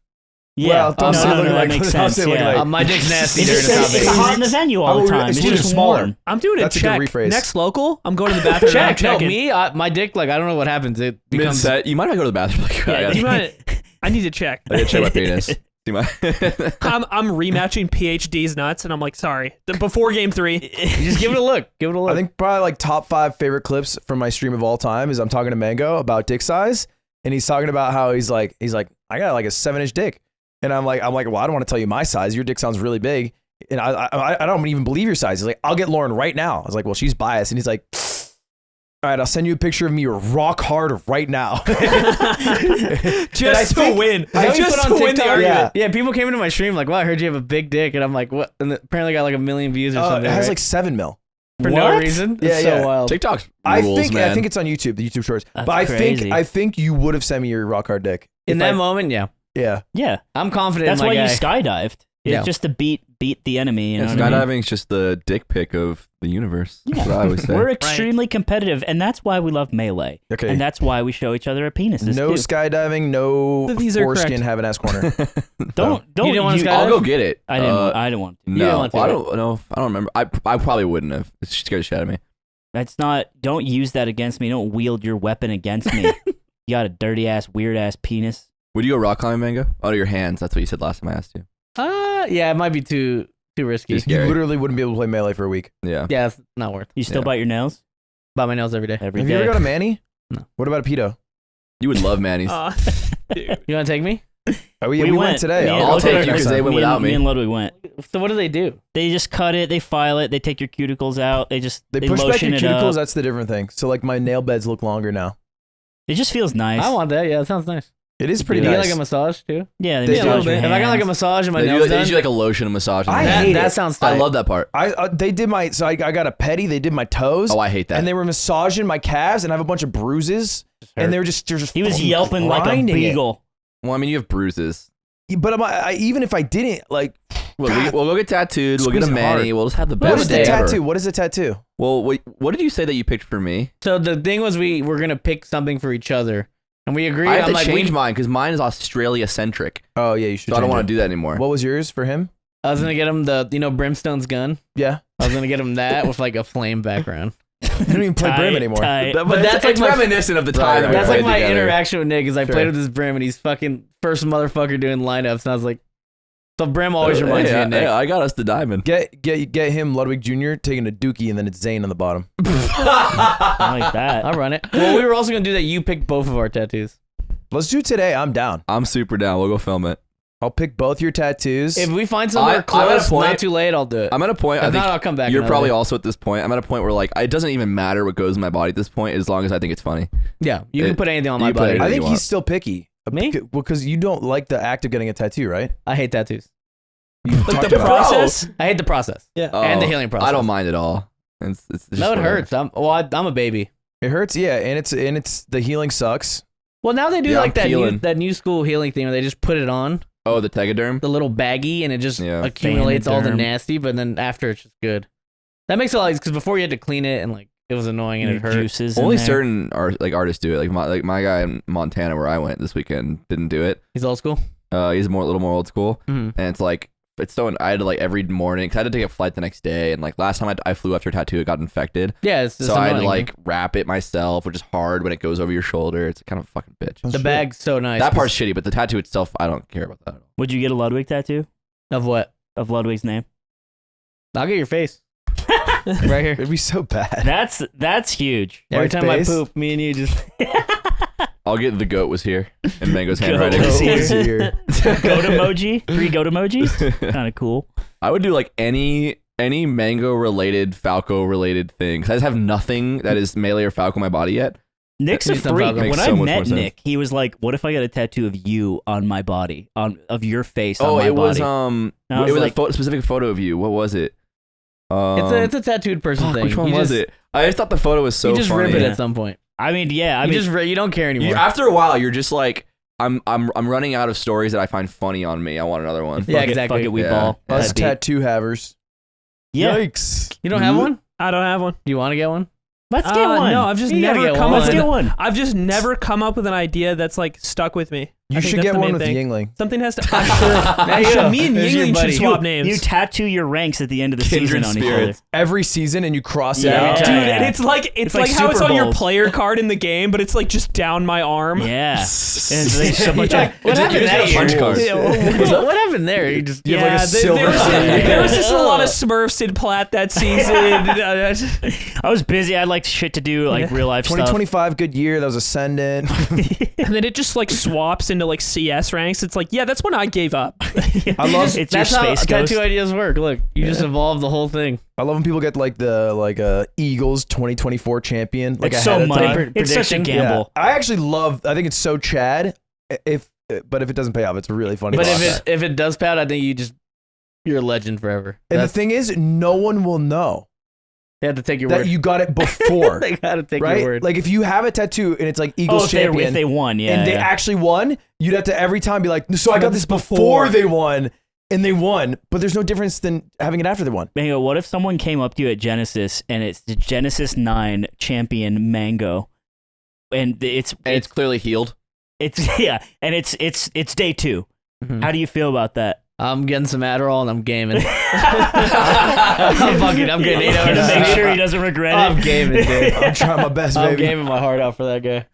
Yeah, Well, don't say no, looking that like- makes don't sense. say looking Yeah. like- My dick's nasty It's, during just, the top it's 8. hot in the venue all Oh, the time. it's It's just just smaller. warm. I'm doing That's a a good check. rephrase. Next local, I'm going to the bathroom. and I'm Check. No, checking. me, my dick, like, I don't know what happens. It Mid becomes... set, you might not go to the bathroom. Like, Yeah, I gotta, You might- I need to check. I gotta check my penis. See my. I'm rematching PhD's nuts, and I'm like, sorry. Before game 3, Just give it a look. Give it a look. I think probably like top 5 favorite clips from my stream of all time is I'm talking to Mango about dick size, and he's talking about how he's like I got like a 7-inch dick, and I'm like well I don't want to tell you my size. Your dick sounds really big, and I don't even believe your size. He's like, I'll get Lauren right now. I was like, well, she's biased, and he's like, all right, I'll send you a picture of me rock hard right now. just to win. Is that what you Just put to on win the TikTok? argument. Yeah, people came into my stream like, wow, I heard you have a big dick. And I'm like, what? And it apparently got like 1 million views or something. It has right? like 7 mil. For no reason. Yeah, It's yeah. so wild. TikTok's I rules, think man. it's on YouTube, the YouTube shorts. That's But crazy. I think you would have sent me your rock hard dick. In If that I- moment, yeah. Yeah. Yeah, I'm confident that's in my why guy. you skydived. It's Yeah. just to beat the enemy. You know what I mean? Skydiving's just the dick pic of the universe. That's what I always say. We're extremely competitive, and that's why we love melee. Okay. And that's why we show each other our penises. No too. skydiving, no These are foreskin, correct. have an ass corner. Don't You didn't want to I'll skydive? go get it. I didn't want to. didn't No, want to, I right? don't know. I don't remember. I probably wouldn't have. It scared the shit out of me. That's not. Don't use that against me. Don't wield your weapon against me. You got a dirty ass, weird ass penis. Would you go rock climbing, Mango? Oh, your hands. That's what you said last time I asked you. Yeah, it might be too risky. Just- You Scary. literally wouldn't be able to play melee for a week. Yeah. Yeah, it's not worth. You still Yeah. bite your nails Bite my nails every day. every Have day. you ever got a Manny? No. What about a pedo? You would love Manny's. Dude. You want to take me? Oh, we went today. Me and I'll take Ludwig- you 'cause they went me without and, me. Me and Ludwig went. So what do they do? They just cut it. They file it. They take your cuticles out. They They push back lotion your it cuticles. up. That's the different thing. So like my nail beds look longer now. It just feels nice. I want that. Yeah, that sounds nice. It is pretty Do you nice. get like a massage too? Yeah, They they do. massage your If I got like a hands. massage and my They nails do done, like a lotion and massage. I that, hate that it. sounds tight. I love that part. They did my I got a petty. They did my toes. Oh, I hate that. And they were massaging my calves, and I have a bunch of bruises. And they were just He was fucking yelping like a grinding it. beagle. Well, I mean, you have bruises. But even if I didn't, like, We'll go get tattooed. We'll get a Squeezing hard. mani. We'll just have the what best is day the ever. tattoo? What is the tattoo? Well, wait, what did you say that you picked for me? So the thing was, we were gonna pick something for each other, and we agreed. I have I'm to like, change mine because mine is Australia centric. Oh yeah, you should. So I don't change want it. to do that anymore. What was yours for him? I was gonna get him the Brimstone's gun. Yeah, I was gonna get him that with like a flame background. I don't even play Brim anymore. Tight. But that's that's like like my- reminiscent of the Right, time. right, that we That's played like my together. interaction with Nick. Is I Sure. played with this Brim and he's fucking first motherfucker doing lineups, and I was like, so Brim always reminds me of Nick. Yeah, I got us the diamond. Get him Ludwig Jr. taking a dookie, and then it's Zane on the bottom. I like that. I'll run it. Well, we were also gonna do that. You picked both of our tattoos. Let's do it today. I'm down. I'm super down. We'll go film it. I'll pick both your tattoos. If we find somewhere I'm at a close, point- not too late, I'll do it. I'm at a point. I If think not, I'll come back. you're another probably day. also at this point. I'm at a point where like it doesn't even matter what goes in my body at this point, as long as I think it's funny. Yeah, you can put anything on you my put body. anything. I think you he's want. still picky. Me? Well, because you don't like the act of getting a tattoo, right? I hate tattoos. You Like talked the about it. process. I hate the process. Yeah. And the healing process. I don't mind at all. It's just No, it whatever. hurts. I'm a baby. It hurts, yeah, and it's the healing sucks. Well, now they do Yeah, like I'm feeling. that new school healing thing where they just put it on Oh, the Tegaderm. the little baggie and it just Yeah. accumulates all the Vanoderm. nasty, but then after it's just good. That makes it a lot because before you had to clean it and like it was annoying and Your it hurt. juices. in Only there. certain artists do it. Like my guy in Montana, where I went this weekend, didn't do it. He's old school. He's a little more old school, Mhm. and it's like it's so. I had to like every morning because I had to take a flight the next day, and like last time I flew after a tattoo, it got infected. Yeah, it's So I had to annoying. like wrap it myself, which is hard when it goes over your shoulder. It's kind of a fucking bitch. the bag's so nice. That part's shitty, but the tattoo itself, I don't care about that at all. Would you get a Ludwig tattoo of what? of Ludwig's name? I'll get your face right here. It'd be so bad. That's huge. Every White time face? I poop, me and you just I'll get the goat was here and Mango's Goat handwriting. was Goat here. was here. Goat emoji. 3 goat emojis. Kind of cool. I would do like any Mango related, Falco related thing. 'Cause I just have nothing that is melee or Falco on my body yet. Nick's a Makes them freak. Falco. When Makes I so much more met sense. Nick, he was like, "What if I got a tattoo of you on my body, of your face on Oh, my it was body?" I was it was like- a specific photo of you. What was it? it's a tattooed person fuck, thing. which one You was just- it? I just thought the photo was so you just funny. rip it Yeah. at some point. I mean, yeah. I mean, You don't care anymore. After a while, you're just like, I'm running out of stories that I find funny on me. I want another one. Yeah, fuck exactly. It, fuck it, we Yeah. ball. Us That deep. tattoo havers. Yeah, Yikes. You don't have one? I don't have one. Do you want to get one? let's get one. No, I've just You gotta never get come one. up let's with. get one. I've just never come up with an idea that's like stuck with me. I You think should that's get the one main with thing. Yingling. Something has to. I should. Me and There's your Yingling should buddy. swap You- names. You tattoo your ranks at the end of the Kindred season on spirits. each other. Every season, and you cross it Yeah. out. Dude, Yeah. and it's like It's like like how it's Super on your Bowls. player card in the game, but it's like just down my arm. Yeah. And there's so much. What happened just that a punch year? card. Yeah, what happened there? You just You have like a silver there was just a lot of Smurfs in Plat that season. I was busy. I had like shit to do, like real life stuff. 2025, good year. That was Ascendant. And then it just like swaps into like CS ranks. It's like, yeah, that's when I gave up. I love It's That's your how space ghost. tattoo ideas work. Look, you just evolve the whole thing. I love when people get like the Eagles 2024 champion. Like It's ahead so of time. money. It's such a prediction. gamble. Yeah. I actually love. I think it's so Chad. But if it doesn't pay off, it's really funny. But process. if it does pad, I think you're a legend forever. And the That's- thing is, no one will know they have to take your that word. you got it before, They gotta take your right? word. Like if you have a tattoo and it's like Eagles if champion, they won, yeah. and they yeah. actually won, you'd have to every time be like, so I got this before they won, and they won. But there's no difference than having it after they won. Mango, what if someone came up to you at Genesis and it's the Genesis 9 champion Mango, and it's clearly healed. yeah, and it's day 2. Mhm. How do you feel about that? I'm getting some Adderall and I'm gaming. I'm getting 8 hours to of make sleep. sure he doesn't regret I'm it. gaming, dude. I'm trying my best, I'm baby. gaming my heart out for that guy.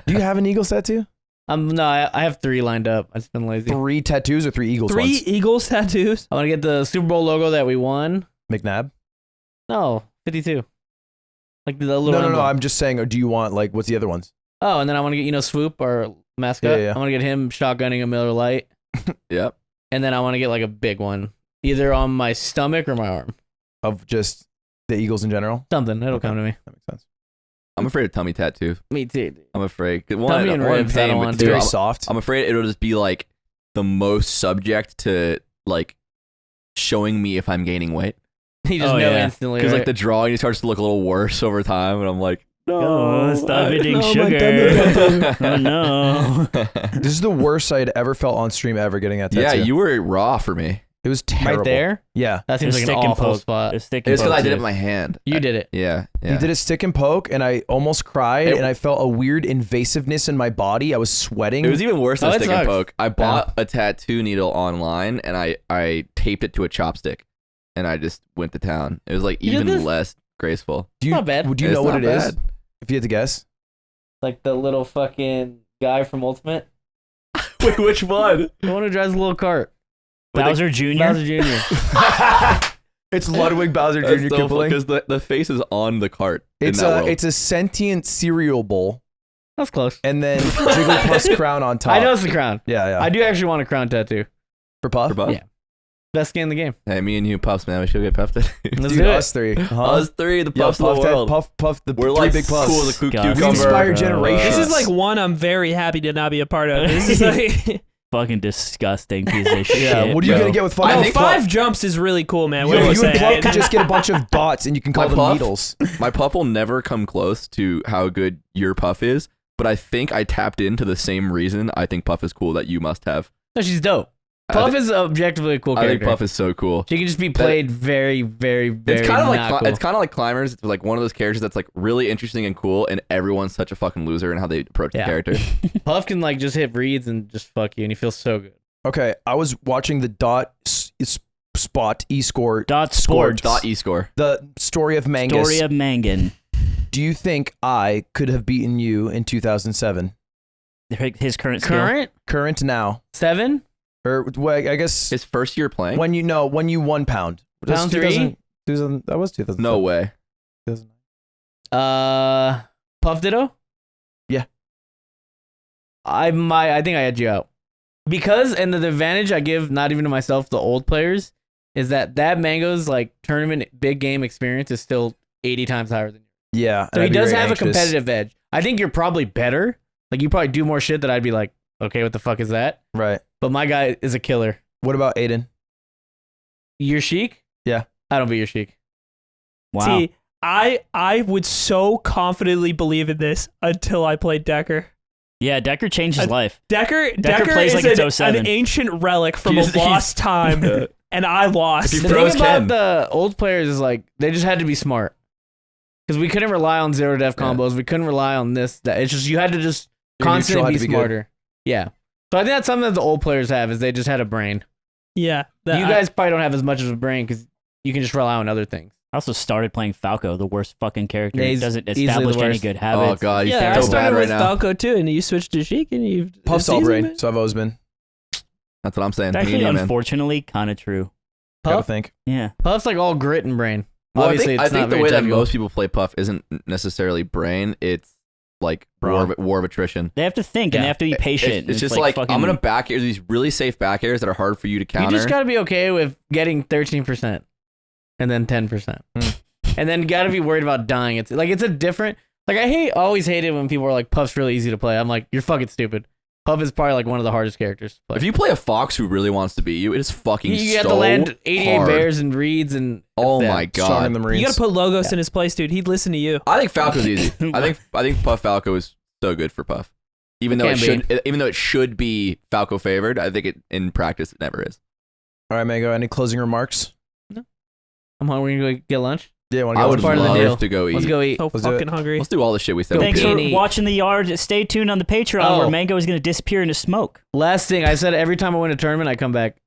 Do you have an Eagles tattoo? No, I have 3 lined up. I've just been lazy. 3 tattoos or 3 Eagles 3 ones? Eagles tattoos. I want to get the Super Bowl logo that we won. McNabb? No, 52. Like the little. No. emblem. I'm just saying. Or do you want like what's the other ones? Oh, and then I want to get Swoop, our mascot. Yeah. I want to get him shotgunning a Miller Lite, Yep. and then I want to get like a big one, either on my stomach or my arm. Of just the Eagles in general? Something. It'll come to me. That makes sense. I'm afraid of tummy tattoos. Me too. Dude. I'm afraid. Tummy and ribs, I don't want It's to. very soft. I'm afraid it'll just be like the most subject to like showing me if I'm gaining weight. He just know instantly. Because Right? like the drawing starts to look a little worse over time, and I'm like, Oh, stop eating no, my sugar. Oh no. This is the worst I'd ever felt on stream ever getting that tattoo. yeah, you were raw for me. It was terrible. Right there. Yeah. That seems Just like an stick and awful poke. spot. Just stick It's and because I poke did it you. with my hand. You did it. Yeah. You did a stick and poke, and I almost cried, It- and I felt a weird invasiveness in my body. I was sweating. It was even worse than Oh, a it stick and sucks. poke. I bought a tattoo needle online, and I taped it to a chopstick, and I just went to town. It was like You did even this? less graceful. Do you, Not bad. Would you It's know what not it is? bad. If you had to guess. Like the little fucking guy from Ultimate. Wait, which one? The one who drives a little cart. Bowser Jr. Bowser Jr. It's Ludwig Bowser That's Jr. so Koopaling. because the face is on the cart. It's in that world. it's a sentient cereal bowl, That's close. and then Jigglypuff's crown on top. I know it's the crown. Yeah. I do actually want a crown tattoo. For Puff? For Puff? Yeah. Best skin in the game. Hey, me and you, Puffs, man, we should get puffed. Let's Dude, do it. us three. Us three, the Yeah, Puffs of the world. Puff, the We're three like big puffs. cool as a God. cucumber. We inspire generations. This is like one I'm very happy to not be a part of. This is like, Fucking disgusting piece of shit. Yeah, what are you Bro. going to get with I Puff? think five jumps is really cool, man. What You are you and Puff saying? could just get a bunch of dots, and you can call My them Puff? needles. My Puff will never come close to how good your Puff is, but I think I tapped into the same reason I think Puff is cool that you must have. No, she's dope. Puff is objectively a cool I character. think Puff is so cool. She can just be played very, very, very It's kind of like not cool. it's kind of like Climbers. It's like one of those characters that's like really interesting and cool, and everyone's such a fucking loser in how they approach Yeah. the character. Puff can like just hit reads and just fuck you, and he feels so good. Okay, I was watching the spot e-score. Dot sports. Dot e-score. The story of Mangus. Story of Mangan. Do you think I could have beaten you in 2007? His current skill. Current Current now. 7 Or well, I guess His first year playing. when you 1 pound. Pound 3? 2000, that was 2000. No way. Puff Ditto. Yeah. I think I had you out because and the advantage I give not even to myself, the old players, is that Mango's like tournament big game experience is still 80 times higher than you. Yeah. So and he I'd be does very have anxious. a competitive edge. I think you're probably better. Like you probably do more shit that I'd be like, okay, what the fuck is that? Right. But my guy is a killer. What about Aiden? Your Sheik? Yeah. I don't beat your Sheik. Wow. See, I would so confidently believe in this until I played Decker. Yeah, Decker changed his life. Decker plays is like it's 07. an ancient relic from a He's- lost time, and I lost. If The you thing froze about Ken. the old players is like they just had to be smart because we couldn't rely on zero def combos. We couldn't rely on this. That it's just you had to just Your neutral constantly had be to be good. smarter. Yeah. So I think that's something that the old players have is they just had a brain. Yeah, You guys probably don't have as much of a brain because you can just rely on other things. I also started playing Falco, the worst fucking character. Yeah, He he's doesn't easily the establish any worst. good Oh habits. god, he's yeah, I so started bad right with now. Falco too, and you switched to Sheik, and you Puff's all brain, so I've always been. That's what I'm saying. It's Me and actually, you, man. unfortunately, kind of true. Gotta Puff? think. Yeah. Puff's like all grit and brain. Well, Obviously, I it's think not the very way that technical. most people play Puff isn't necessarily brain. It's like war of attrition. They have to think and they have to be patient. It's just like fucking, I'm gonna back air these really safe back airs that are hard for you to counter. You just gotta be okay with getting 13% and then 10%. And then gotta be worried about dying. It's like it's a different like I always hated when people are like Puff's really easy to play. I'm like, you're fucking stupid. Puff is probably like one of the hardest characters to play. If you play a fox who really wants to beat you, it is fucking you so have to land 88 hard. bears and reeds and Oh yeah. my Strong in god! the Marines. You gotta put Logos in his place, dude. He'd listen to you. I think Falco's easy. I think Puff Falco is so good for Puff. Even though it should be Falco favored, I think it in practice it never is. All right, Mango. Any closing remarks? I'm hungry. We're gonna go get lunch. Yeah, want I would part of the deal. love to go eat. Let's go eat. So Let's do fucking it. hungry. Let's do all the shit we said. Thanks we for did. eat. watching the yard. Stay tuned on the Patreon Oh. where Mango is going to disappear into smoke. Last thing I said, every time I win a tournament, I come back.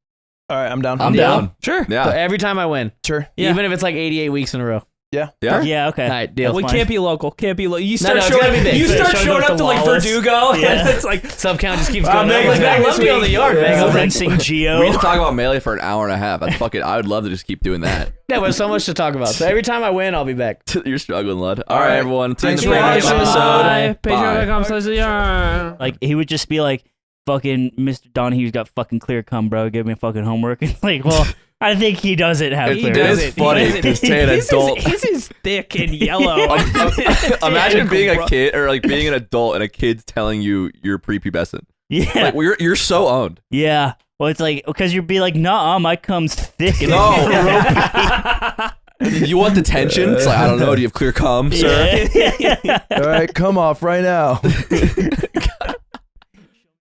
All right, I'm down. I'm down. Sure. So Yeah. every time I win, Sure. Yeah. even if it's like 88 weeks in a row. Yeah. Yeah. Yeah, okay. All right, deal. We fine. can't be local. Can't be local. You start it's showing, gotta be big. you So start shows showing up up to to like Lawless. Verdugo. Yeah. And it's like, Sub count just keeps going. Megan's up. back Let this me on the week. yard, Yeah. Mango. Rinsing Geo. We need to talk about melee for an hour and a half. That's fucking. I would love to just keep doing that. Yeah, there's so much to talk about. So every time I win, I'll be back. You're struggling, lud. All All right, right. everyone. Thanks Tune in for for the next watching. episode. Bye. Bye. Patreon.com/. Like, he would just be like, fucking Mr. Donahue's got fucking clear cum, bro. Give me fucking homework. It's like, well, I think he doesn't have It clear is cum. funny to say an adult. His is thick and yellow. Imagine being a kid or like being an adult and a kid's telling you you're prepubescent. Yeah. Like you're so owned. Yeah. Well, it's like, because you'd be like, nah, my cum's thick. And You want the tension? It's like, I don't know. Do you have clear cum, sir? Yeah. All right, come off right now.